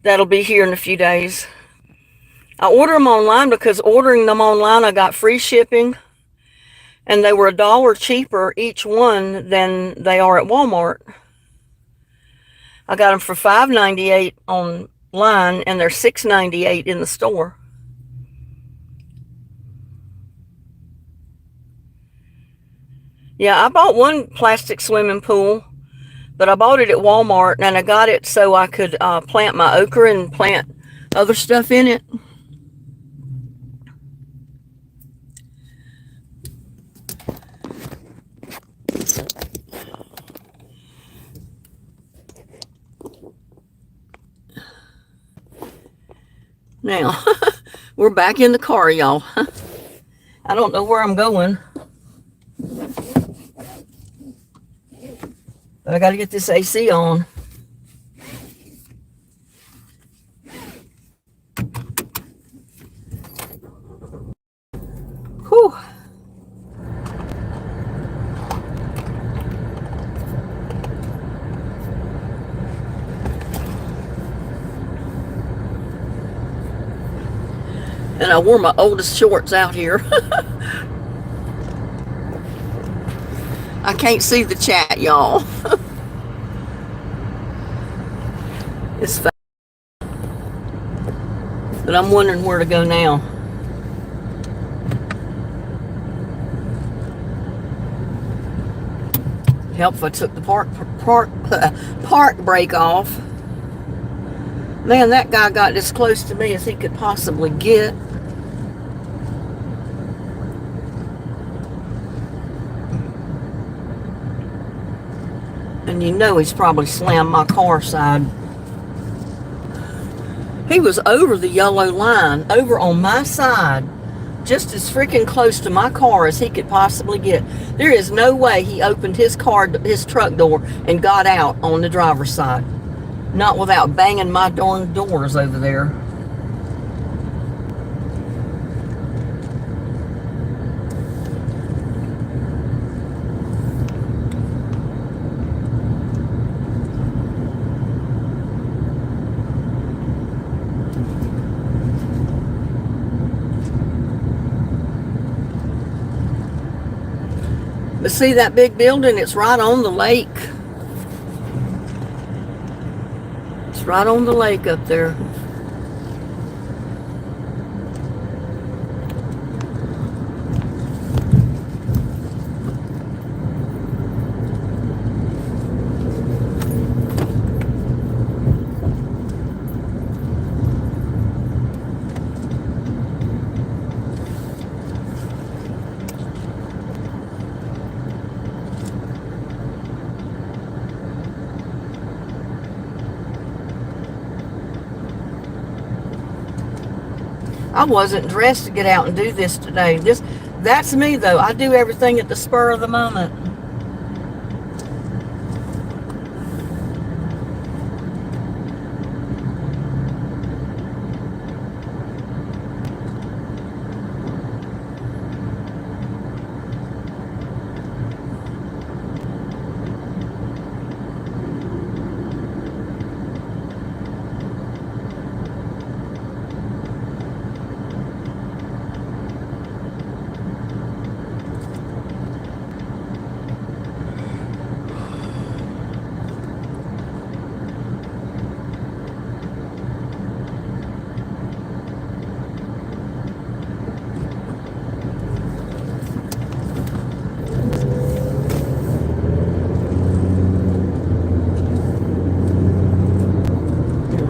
that'll be here in a few days. I order them online because ordering them online I got free shipping, and they were $1 cheaper each one than they are at Walmart. I got them for $5.98 online, and they're $6.98 in the store. Yeah, I bought one plastic swimming pool, but I bought it at Walmart, and I got it so I could plant my okra and plant other stuff in it. Now, we're back in the car, y'all. I don't know where I'm going, but I got to get this AC on. Whew. And I wore my oldest shorts out here. I can't see the chat, y'all. It's fine. But I'm wondering where to go now. Help if I took the park brake off. Man, that guy got as close to me as he could possibly get. And you know he's probably slammed my car side. He was over the yellow line, over on my side, just as freaking close to my car as he could possibly get. There is no way he opened his truck door and got out on the driver's side. Not without banging my darn doors over there. But see that big building? It's right on the lake. It's right on the lake up there. I wasn't dressed to get out and do this today. That's me though. I do everything at the spur of the moment.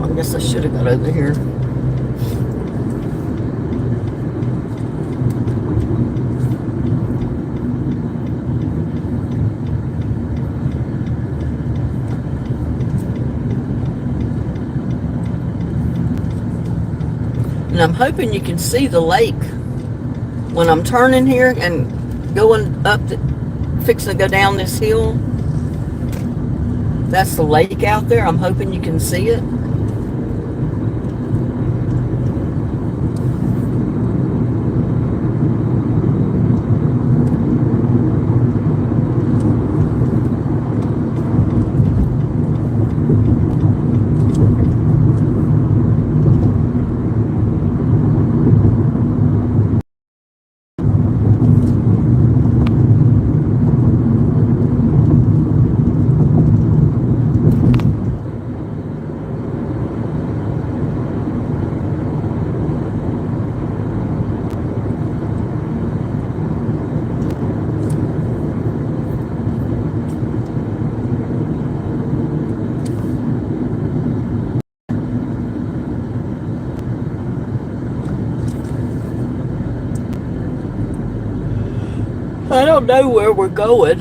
I guess I should have got over here. And I'm hoping you can see the lake when I'm turning here and going up, fixing to go down this hill. That's the lake out there. I'm hoping you can see it. I don't know where we're going.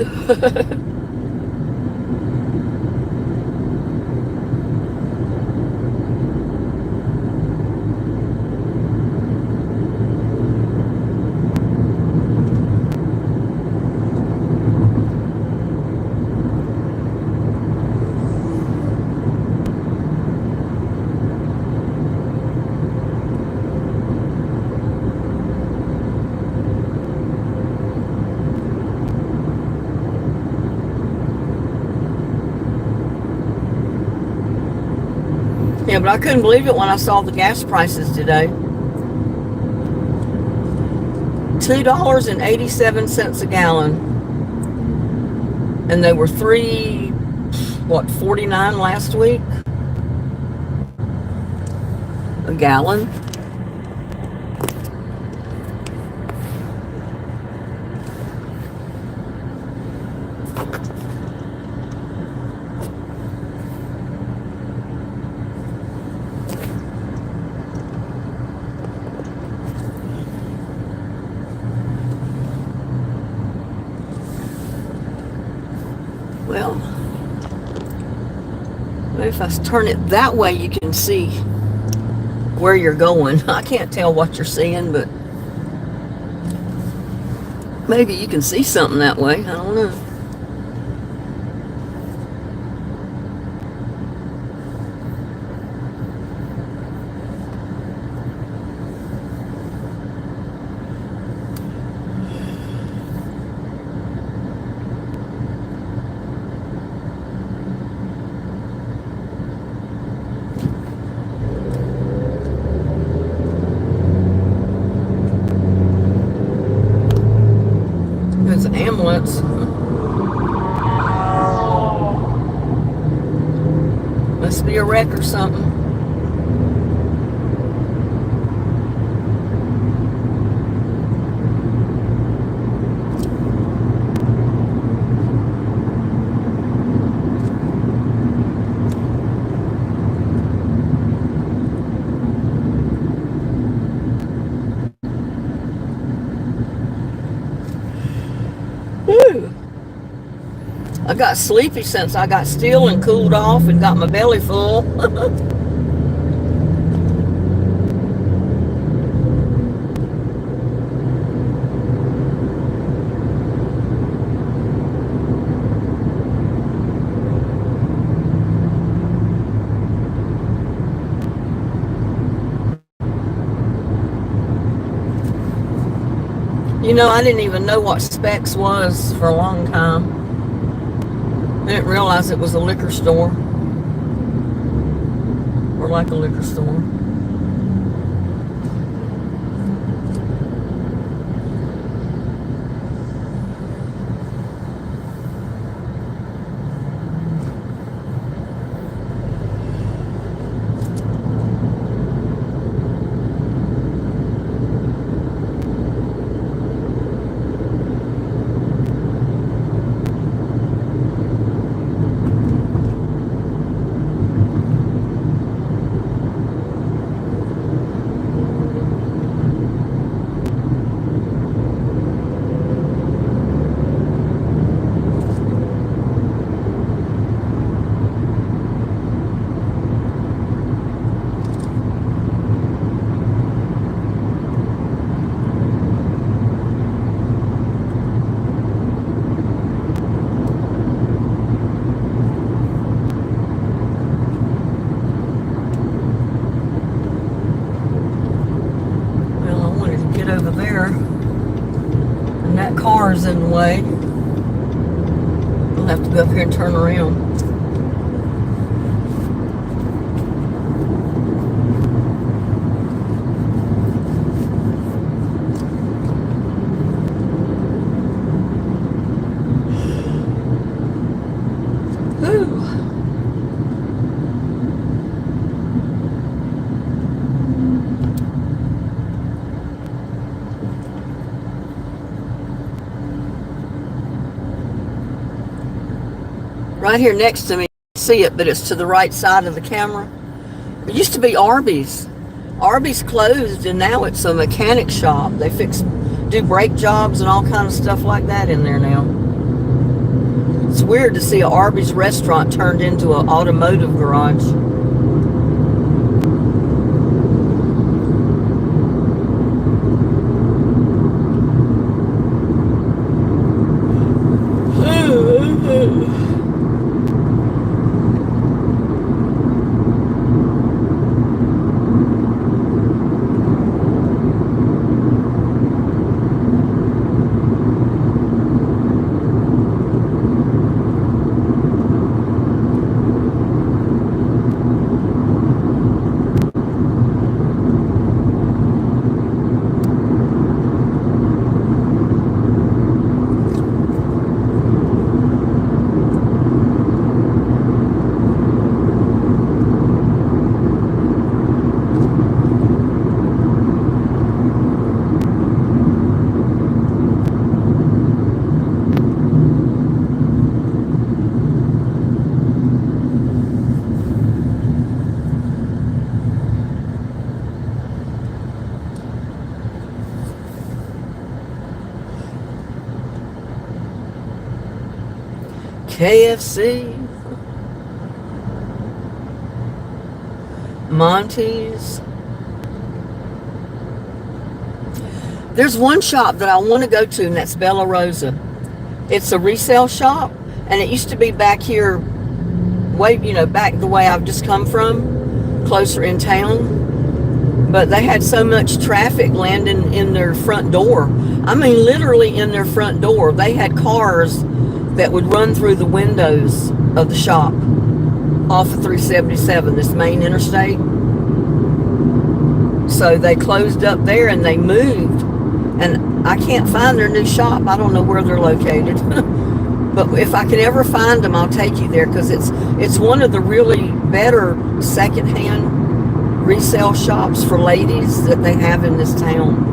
Yeah, but I couldn't believe it when I saw the gas prices today. $2.87 a gallon. And they were $3.49 last week? A gallon. Well, if I turn it that way, you can see where you're going. I can't tell what you're seeing, but maybe you can see something that way. I don't know. There's an ambulance. Must be a wreck or something. Whew. I got sleepy since I got still and cooled off and got my belly full. You know, I didn't even know what Specs was for a long time. I didn't realize it was a liquor store. Or like a liquor store. Over there, and that car's in the way. I'll have to go up here and turn around. Whew. Right here next to me, you see it, but it's to the right side of the camera. It used to be Arby's. Arby's closed, and now it's a mechanic shop. They do brake jobs and all kinds of stuff like that in there now. It's weird to see an Arby's restaurant turned into an automotive garage. KFC, Monty's. There's one shop that I want to go to, and that's Bella Rosa. It's a resale shop, and it used to be back here, back the way I've just come from, closer in town. But they had so much traffic landing in their front door. I mean, literally in their front door. They had cars that would run through the windows of the shop off of 377, this main interstate. So they closed up there and they moved. And I can't find their new shop. I don't know where they're located. But if I can ever find them, I'll take you there, because it's one of the really better secondhand resale shops for ladies that they have in this town.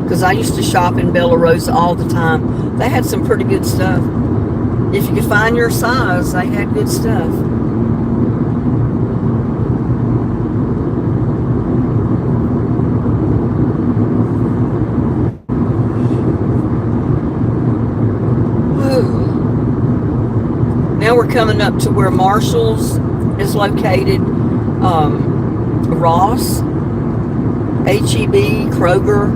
Because I used to shop in Bella Rosa all the time. They had some pretty good stuff. If you could find your size, they had good stuff. Now we're coming up to where Marshall's is located, Ross, HEB, Kroger.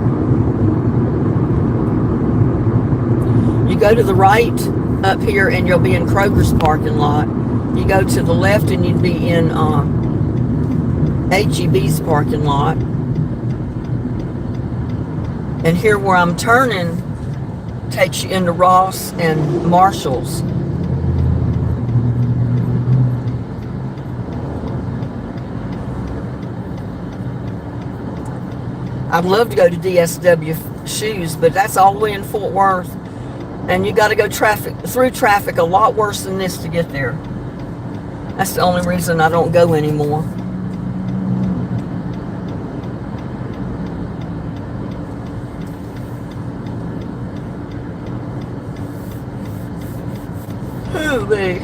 You go to the right up here and you'll be in Kroger's parking lot. You go to the left and you'd be in HEB's parking lot. And here where I'm turning takes you into Ross and Marshall's. I'd love to go to DSW Shoes, but that's all the way in Fort Worth. And you got to go through traffic a lot worse than this to get there. That's the only reason I don't go anymore. Ooh, babe.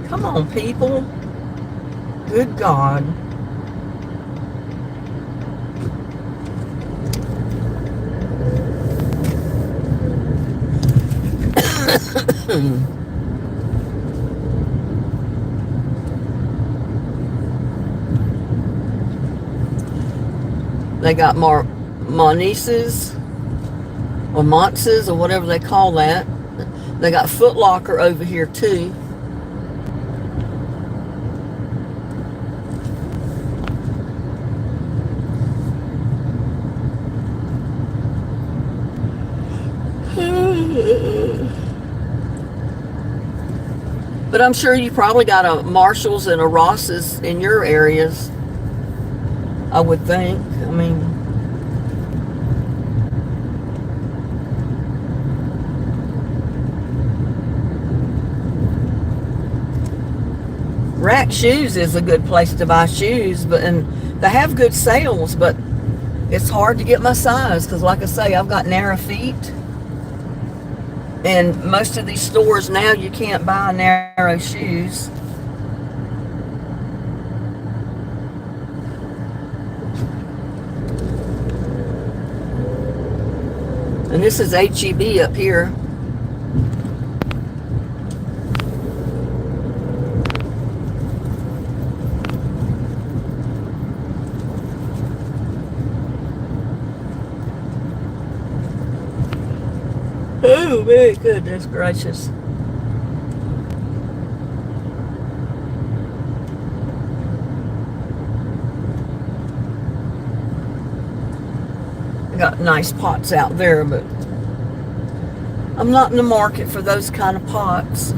Come on, people. Good God. They got Monices or Montzes or whatever they call that. They got Foot Locker over here too. But I'm sure you probably got a Marshall's and a Ross's in your areas, I would think. I mean, Rack Shoes is a good place to buy shoes, and they have good sales, but it's hard to get my size because, like I say, I've got narrow feet. And most of these stores now, you can't buy narrow shoes. And this is HEB up here. Oh, very goodness gracious. I got nice pots out there, but I'm not in the market for those kind of pots.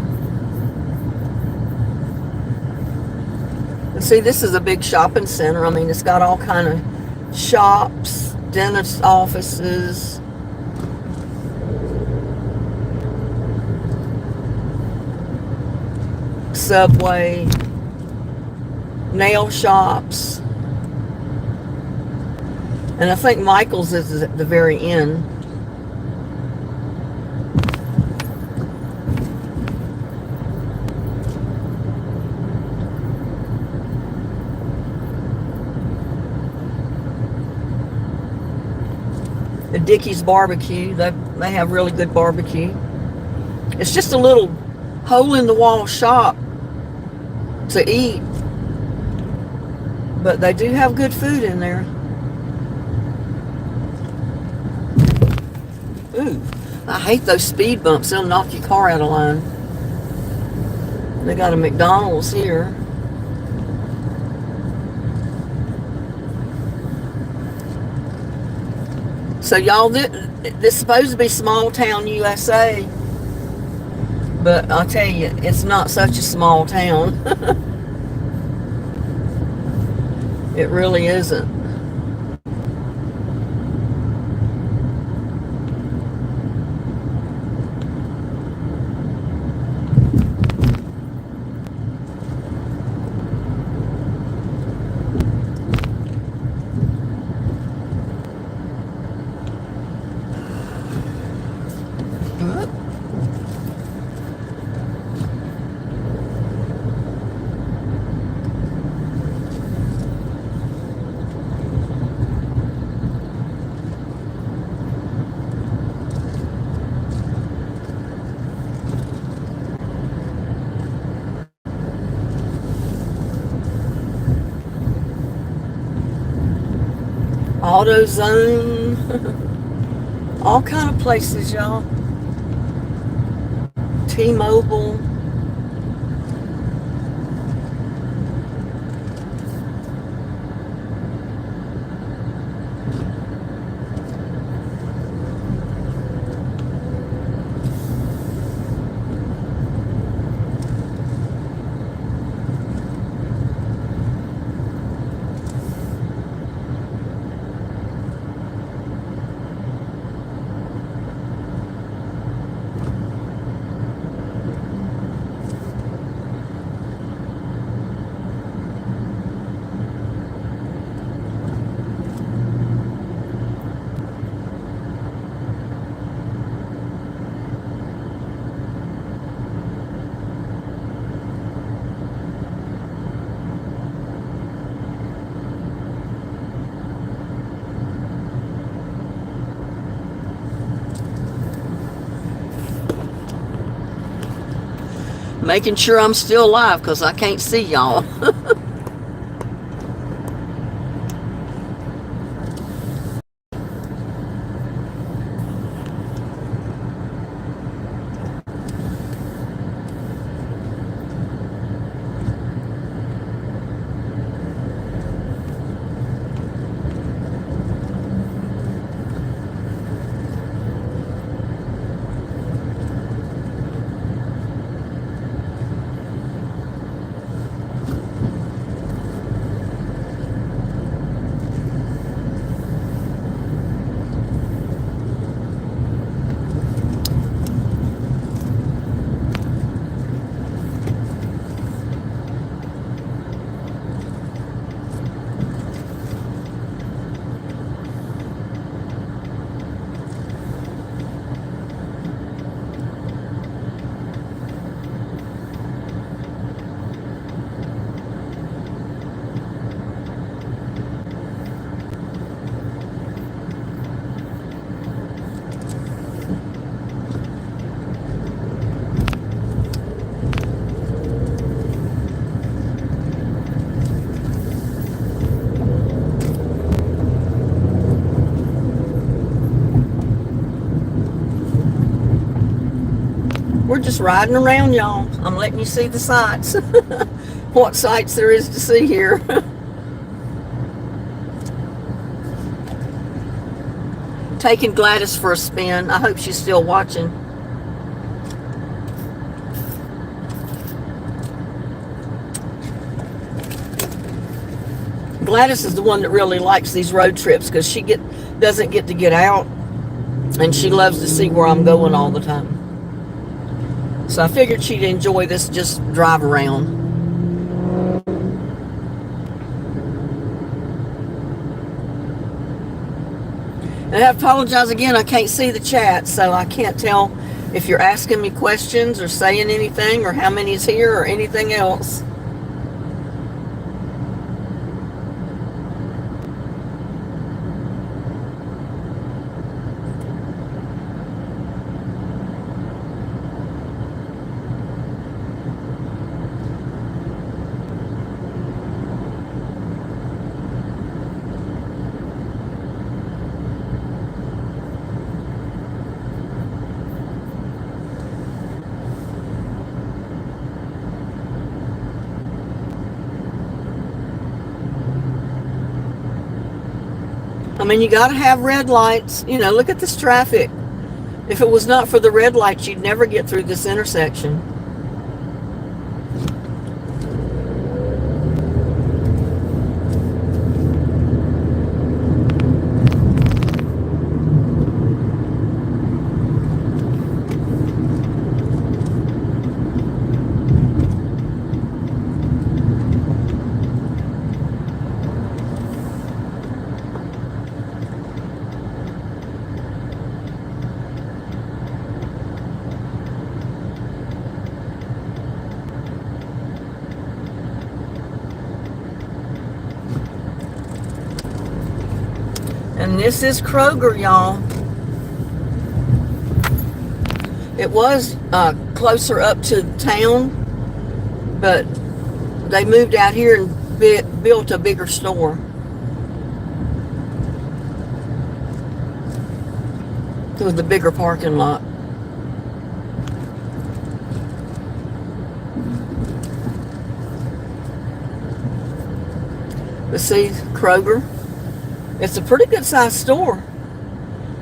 And see, this is a big shopping center. I mean, it's got all kind of shops, dentist offices, Subway, nail shops, and I think Michael's is at the very end. Dickie's Barbecue. They have really good barbecue. It's just a little hole-in-the-wall shop to eat, but they do have good food in there. Ooh, I hate those speed bumps. They'll knock your car out of line. They got a McDonald's here. So y'all, this is supposed to be small town USA, but I'll tell you, it's not such a small town. It really isn't. AutoZone, all kind of places, y'all. T-Mobile. Making sure I'm still alive because I can't see y'all. We're just riding around, y'all. I'm letting you see the sights. What sights there is to see here. Taking Gladys for a spin. I hope she's still watching. Gladys is the one that really likes these road trips because she doesn't get to get out, and she loves to see where I'm going all the time. So I figured she'd enjoy this just drive around. And I apologize again, I can't see the chat, so I can't tell if you're asking me questions or saying anything or how many's here or anything else. mean, you got to have red lights. You know, look at this traffic. If it was not for the red lights, you'd never get through this intersection. And this is Kroger, y'all. It was closer up to town, but they moved out here and built a bigger store. With the bigger parking lot. But see, Kroger. It's a pretty good sized store.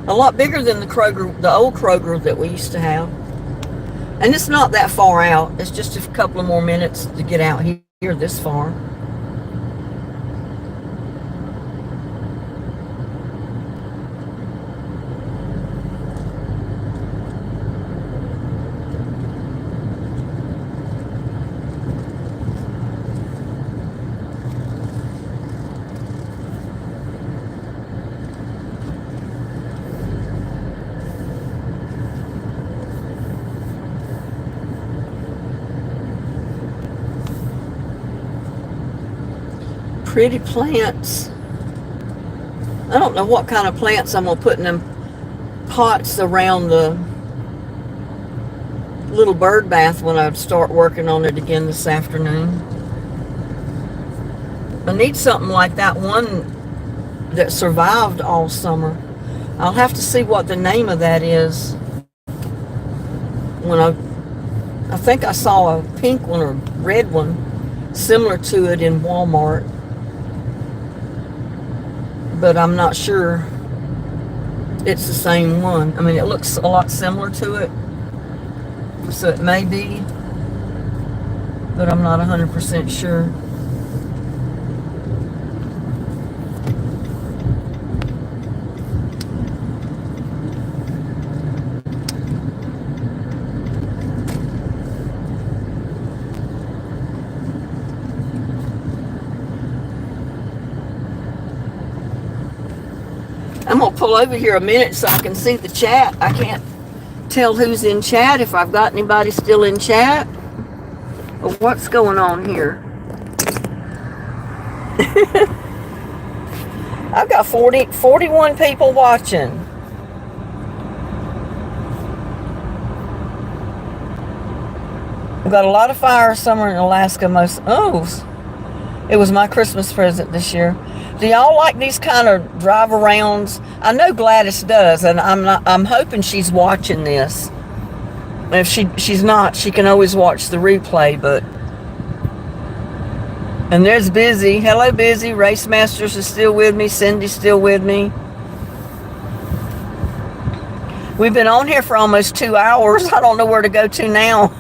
A lot bigger than the Kroger, the old Kroger that we used to have. And it's not that far out. It's just a couple of more minutes to get out here this far. Pretty plants. I don't know what kind of plants I'm gonna put in them pots around the little bird bath when I start working on it again this afternoon. I need something like that one that survived all summer. I'll have to see what the name of that is. When I think I saw a pink one or red one similar to it in Walmart. But I'm not sure it's the same one. I mean, it looks a lot similar to it. So it may be, but I'm not 100% sure. I'm gonna pull over here a minute so I can see the chat. I can't tell who's in chat, if I've got anybody still in chat, or what's going on here. I've got 41 people watching. We've got a lot of fire summer in Alaska. It was my Christmas present this year. Do y'all like these kind of drive arounds? I know Gladys does, and I'm hoping she's watching this. And if she's not, she can always watch the replay. And there's Busy. Hello, Busy. Race Masters is still with me. Cindy's still with me. We've been on here for almost 2 hours. I don't know where to go to now.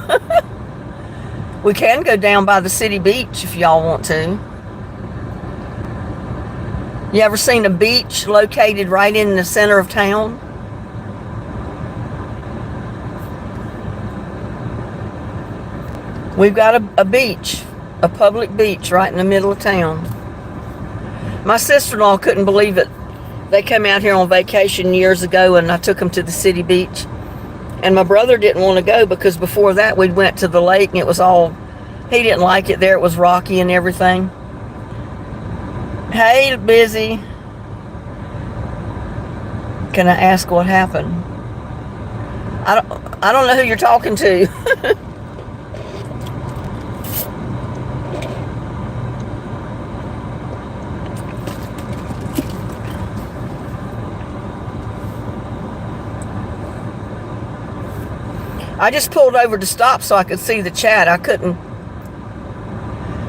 We can go down by the city beach if y'all want to. You ever seen a beach located right in the center of town? We've got a beach, a public beach right in the middle of town. My sister-in-law couldn't believe it. They came out here on vacation years ago and I took them to the city beach. And my brother didn't want to go because before that we went to the lake and it was he didn't like it there. It was rocky and everything. Hey, Busy. Can I ask what happened? I don't know who you're talking to. I just pulled over to stop so I could see the chat. I couldn't.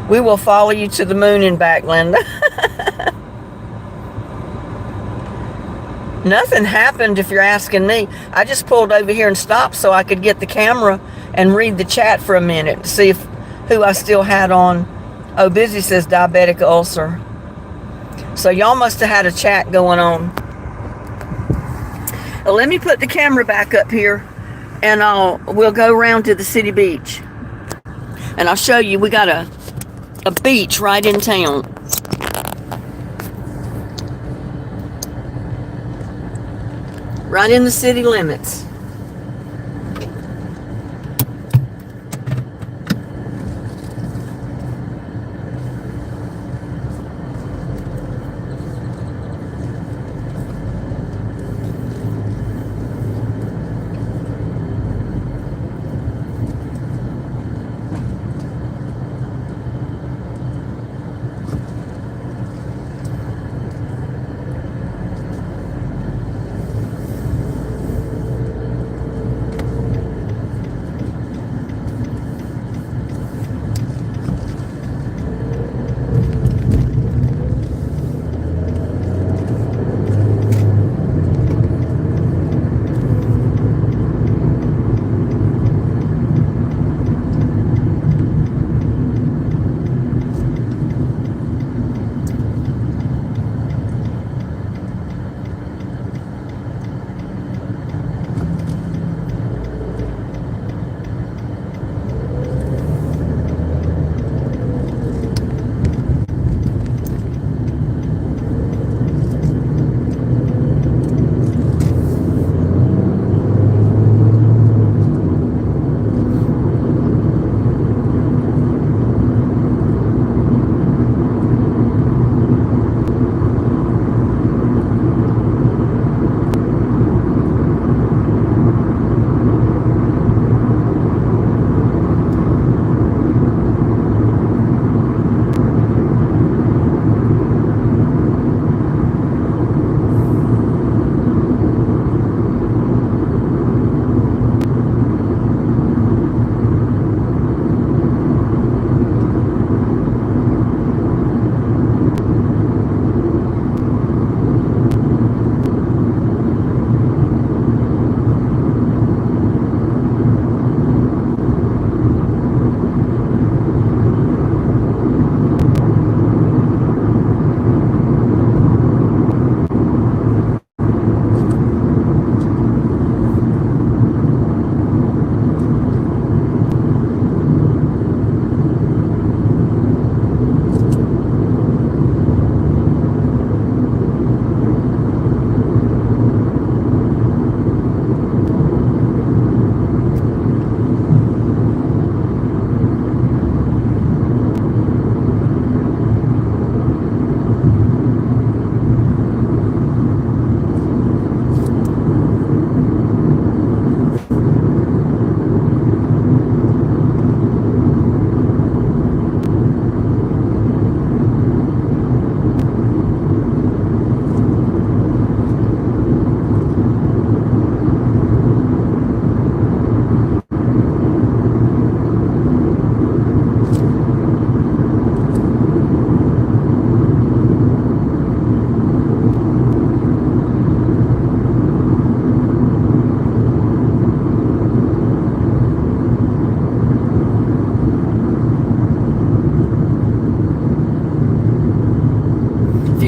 We will follow you to the moon and back, Linda. Nothing happened if you're asking me. I just pulled over here and stopped so I could get the camera and read the chat for a minute to see if who I still had on. Oh, Busy says diabetic ulcer. So y'all must have had a chat going on. Well, let me put the camera back up here and we'll go around to the city beach. And I'll show you, we got a beach right in town. Right in the city limits.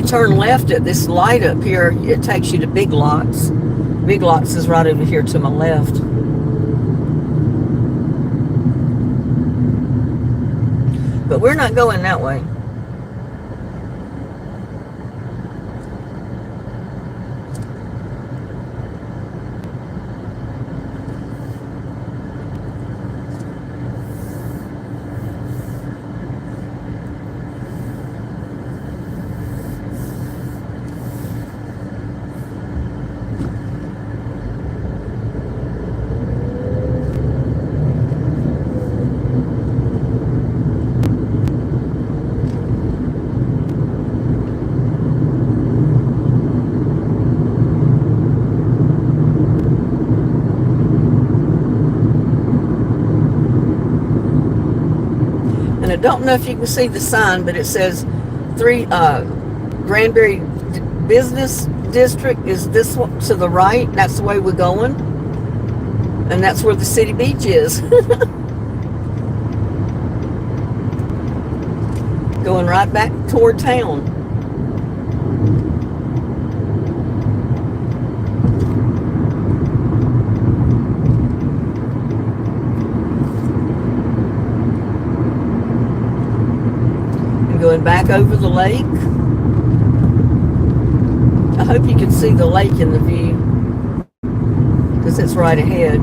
Turn left at this light up here, it takes you to Big Lots. Big Lots is right over here to my left. But we're not going that way. And I don't know if you can see the sign, but it says Granbury Business district is this one to the right. That's the way we're going. And that's where the city beach is. Going right back toward town. And going back over the lake. I hope you can see the lake in the view, because it's right ahead.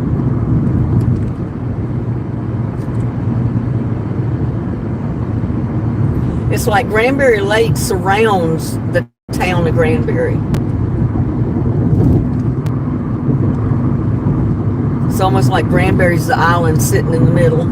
It's like Granbury Lake surrounds the town of Granbury. It's almost like Granbury's the island sitting in the middle.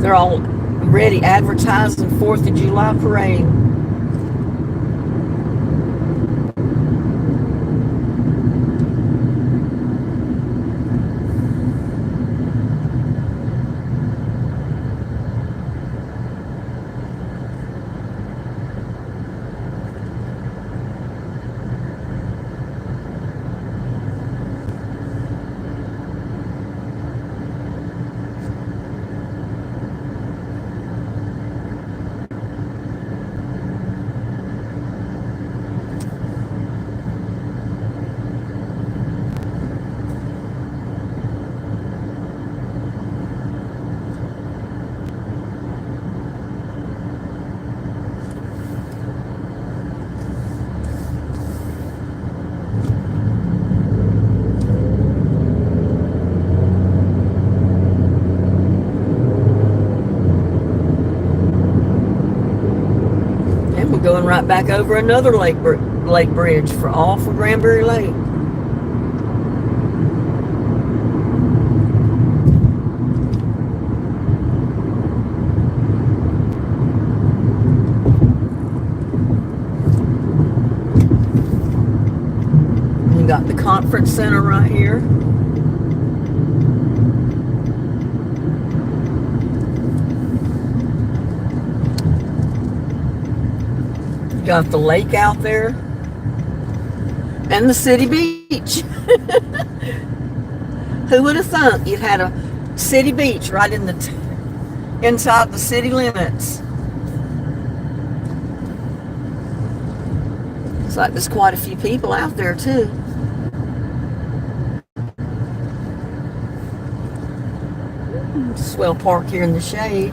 They're already advertising 4th of July parade. Going right back over another lake bridge for Granbury Lake. You got the conference center right here. Got the lake out there and the city beach. Who would have thought you'd had a city beach right in inside the city limits? It's like there's quite a few people out there too. Swell park here in the shade.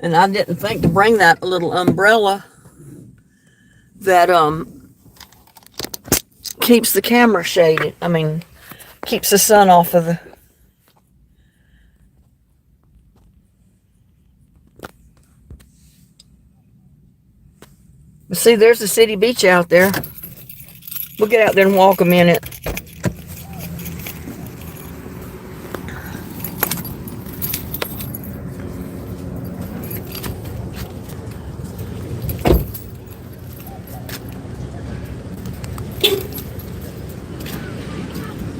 And I didn't think to bring that little umbrella that keeps the camera shaded. I mean, keeps the sun off of the... But see, there's the city beach out there. We'll get out there and walk a minute.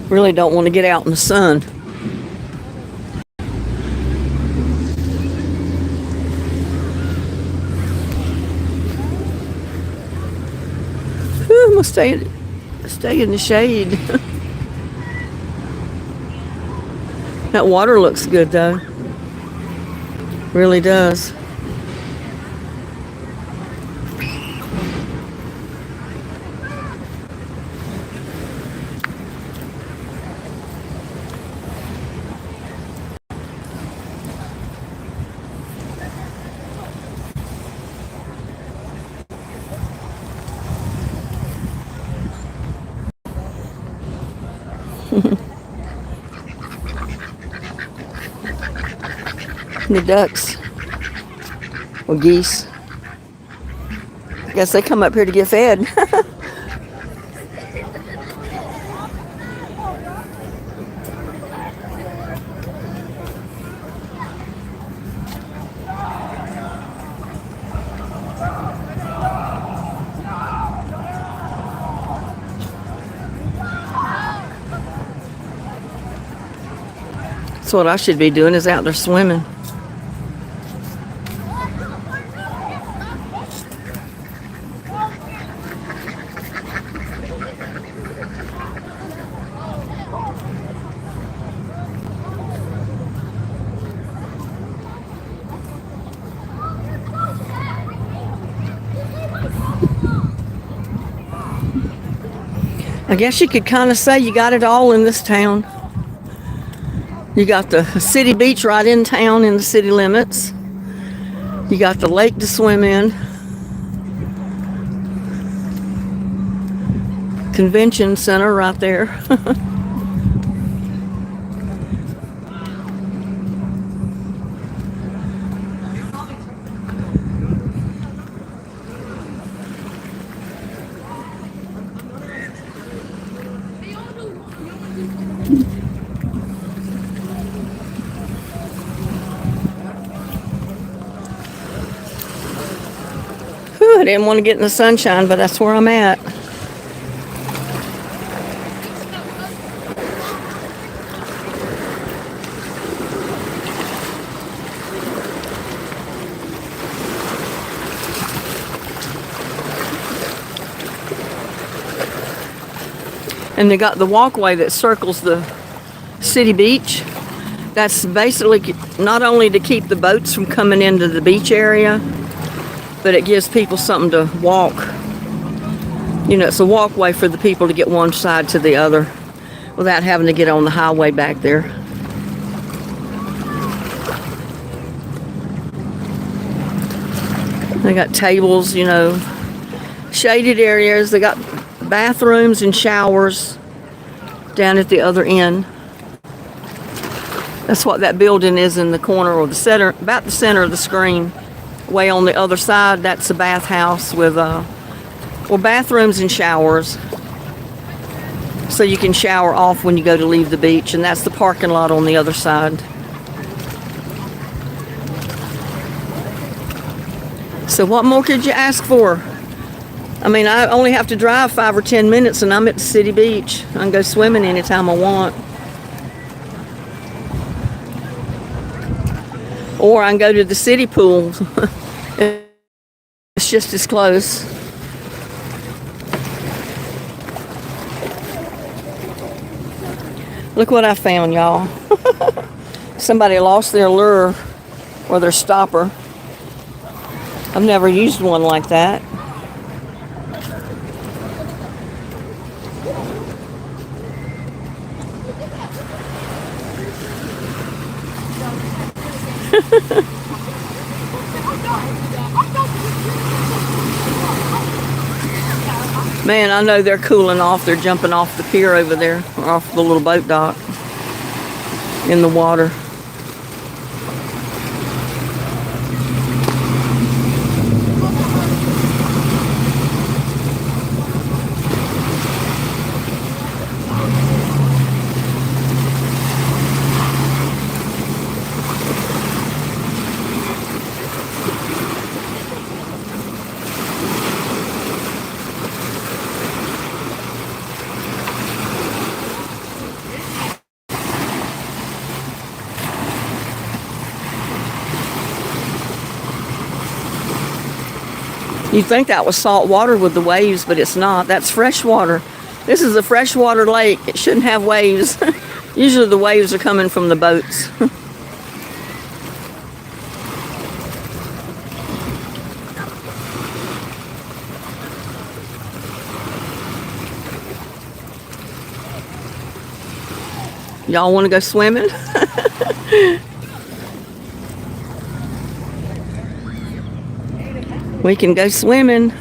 Really don't want to get out in the sun. I'm gonna stay in the shade. That water looks good though. Really does. The ducks or geese, I guess they come up here to get fed. That's what I should be doing, is out there swimming. I guess you could kind of say you got it all in this town. You got the city beach right in town in the city limits. You got the lake to swim in. Convention center right there. Whew, I didn't want to get in the sunshine, but that's where I'm at. And they got the walkway that circles the city beach. That's basically not only to keep the boats from coming into the beach area, but it gives people something to walk. You know, it's a walkway for the people to get one side to the other without having to get on the highway back there. They got tables, you know, shaded areas. They got bathrooms and showers down at the other end. That's what that building is in the corner or the center, about the center of the screen. Way on the other side, that's a bathhouse with bathrooms and showers. So you can shower off when you go to leave the beach, and that's the parking lot on the other side. So what more could you ask for? I mean, I only have to drive 5 or 10 minutes and I'm at the city beach. I can go swimming anytime I want. Or I can go to the city pool. It's just as close. Look what I found, y'all. Somebody lost their lure or their stopper. I've never used one like that. Man, I know they're cooling off. They're jumping off the pier over there, or off the little boat dock in the water. You'd think that was salt water with the waves, but it's not. That's fresh water. This is a freshwater lake. It shouldn't have waves. Usually the waves are coming from the boats. Y'all want to go swimming? We can go swimming.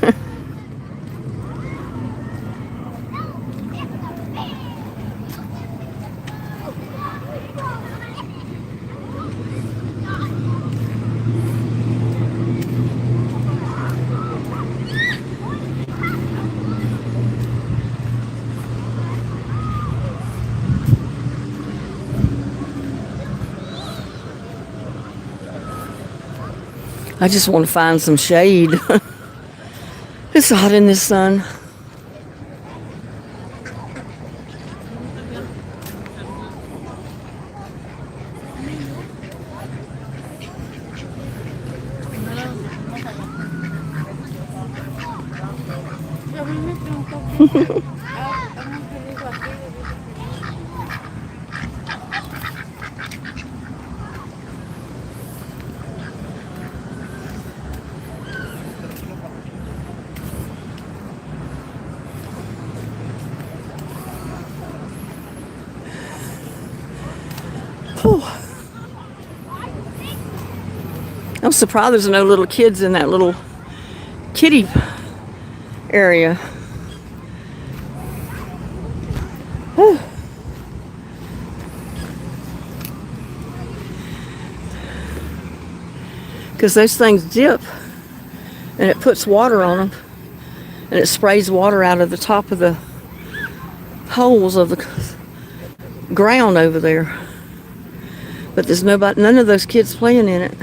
I just want to find some shade. It's hot in this sun. Whew. I'm surprised there's no little kids in that little kiddie area. Because those things dip and it puts water on them and it sprays water out of the top of the holes of the ground over there. But there's none of those kids playing in it.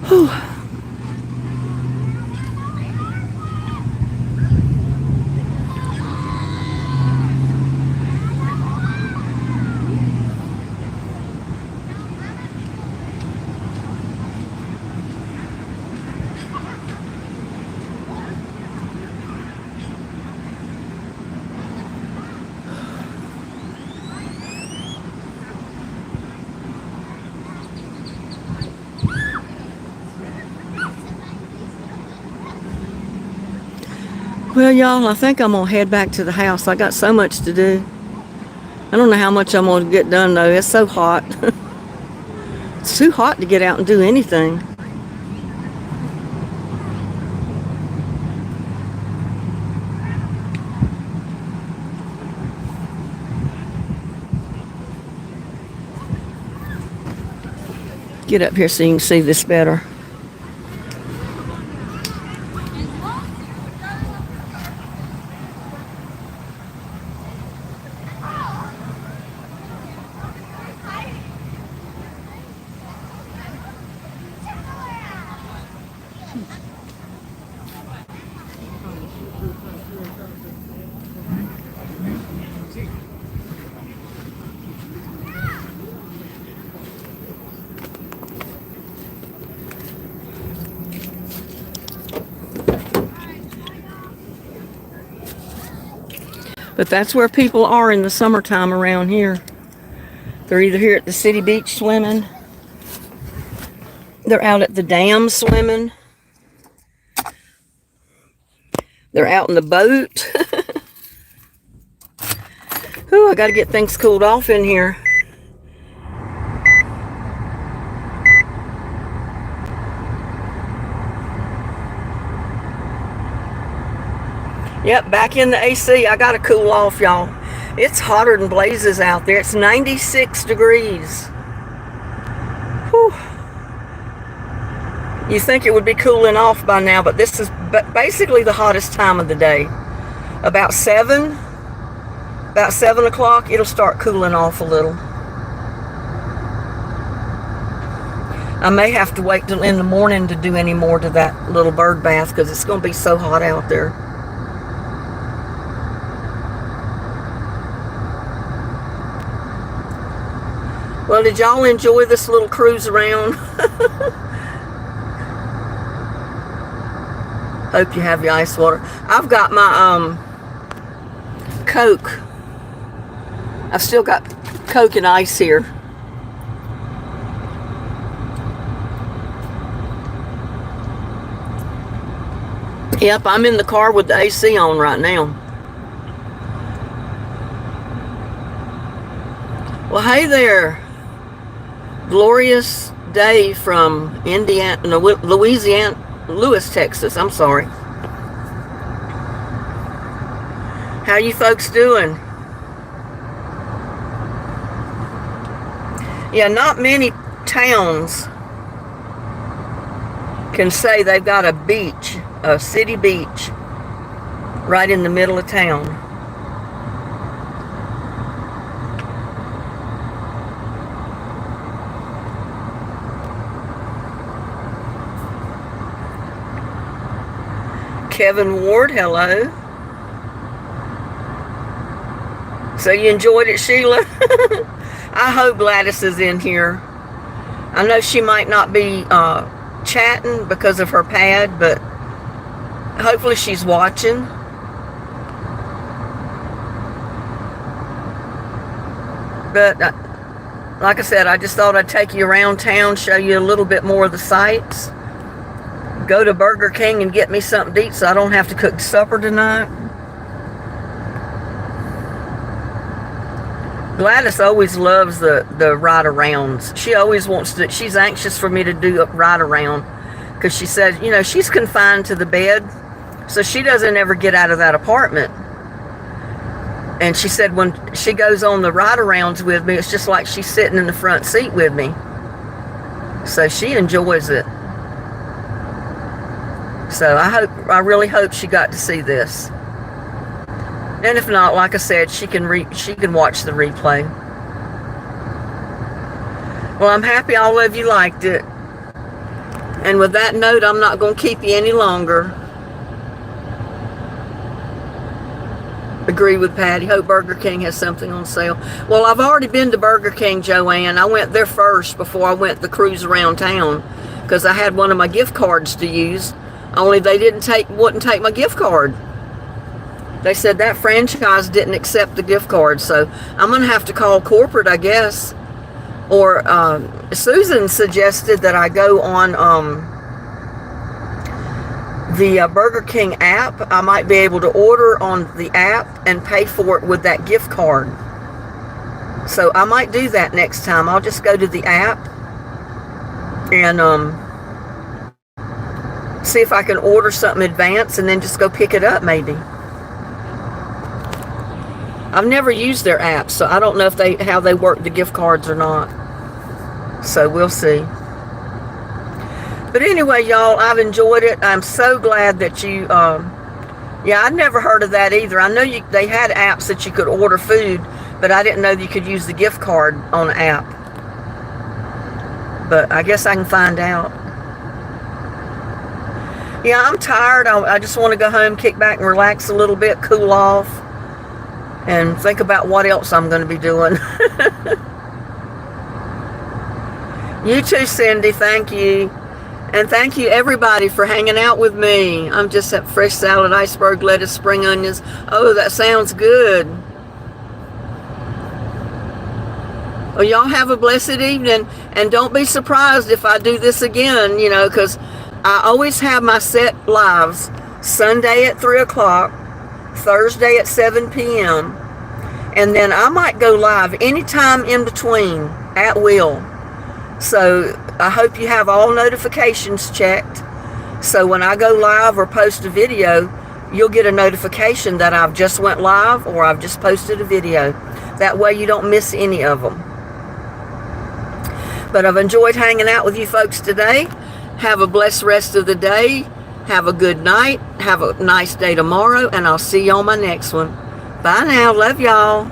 Whew. Well, y'all, I think I'm going to head back to the house. I got so much to do. I don't know how much I'm going to get done, though. It's so hot. It's too hot to get out and do anything. Get up here so you can see this better. But that's where people are in the summertime around here. They're either here at the city beach swimming, they're out at the dam swimming, they're out in the boat. Ooh, I gotta get things cooled off in here. Yep, back in the AC. I gotta cool off, y'all. It's hotter than blazes out there. It's 96 degrees. Whew. You think it would be cooling off by now, but this is basically the hottest time of the day. About 7 o'clock, it'll start cooling off a little. I may have to wait till in the morning to do any more to that little bird bath because it's going to be so hot out there. Well, did y'all enjoy this little cruise around? Hope you have your ice water. I've got my Coke. I've still got Coke and ice here. Yep, I'm in the car with the AC on right now. Well, hey there. Glorious day from Louisiana, Lewis, Texas. I'm sorry. How you folks doing? Yeah, not many towns can say they've got a beach, a city beach, right in the middle of town. Kevin Ward, hello. So you enjoyed it, Sheila? I hope Gladys is in here. I know she might not be chatting because of her pad, but Hopefully she's watching. But like I said, I just thought I'd take you around town, show you a little bit more of the sights. Go to Burger King and get me something to eat so I don't have to cook supper tonight. Gladys always loves the ride-arounds. She always wants to, she's anxious for me to do a ride-around because she says, you know, she's confined to the bed, so she doesn't ever get out of that apartment. And she said when she goes on the ride-arounds with me, it's just like she's sitting in the front seat with me. So she enjoys it. So I really hope she got to see this. And if not, like I said, she can watch the replay. Well, I'm happy all of you liked it. And with that note, I'm not going to keep you any longer. Agree with Patty. Hope Burger King has something on sale. Well, I've already been to Burger King, Joanne. I went there first before I went the cruise around town because I had one of my gift cards to use. Only they wouldn't take my gift card. They said that franchise didn't accept the gift card, so I'm going to have to call corporate, I guess. Or Susan suggested that I go on the Burger King app. I might be able to order on the app and pay for it with that gift card. So I might do that next time. I'll just go to the app and see if I can order something in advance and then just go pick it up maybe. I've never used their app, so I don't know if how they work the gift cards or not. So we'll see. But anyway, y'all, I've enjoyed it. I'm so glad that you, yeah, I'd never heard of that either. I know they had apps that you could order food, but I didn't know that you could use the gift card on the app. But I guess I can find out. Yeah, I'm tired. I just want to go home, kick back and relax a little bit, cool off, and think about what else I'm going to be doing. You too, Cindy. Thank you. And thank you, everybody, for hanging out with me. I'm just at fresh salad, iceberg lettuce, spring onions. Oh, that sounds good. Well, y'all have a blessed evening. And don't be surprised if I do this again, you know, because I always have my set lives. Sunday at 3 o'clock, Thursday at 7 p.m. And then I might go live anytime in between at will. So I hope you have all notifications checked. So when I go live or post a video, you'll get a notification that I've just went live or I've just posted a video. That way you don't miss any of them. But I've enjoyed hanging out with you folks today. Have a blessed rest of the day. Have a good night. Have a nice day tomorrow. And I'll see you on my next one. Bye now. Love y'all.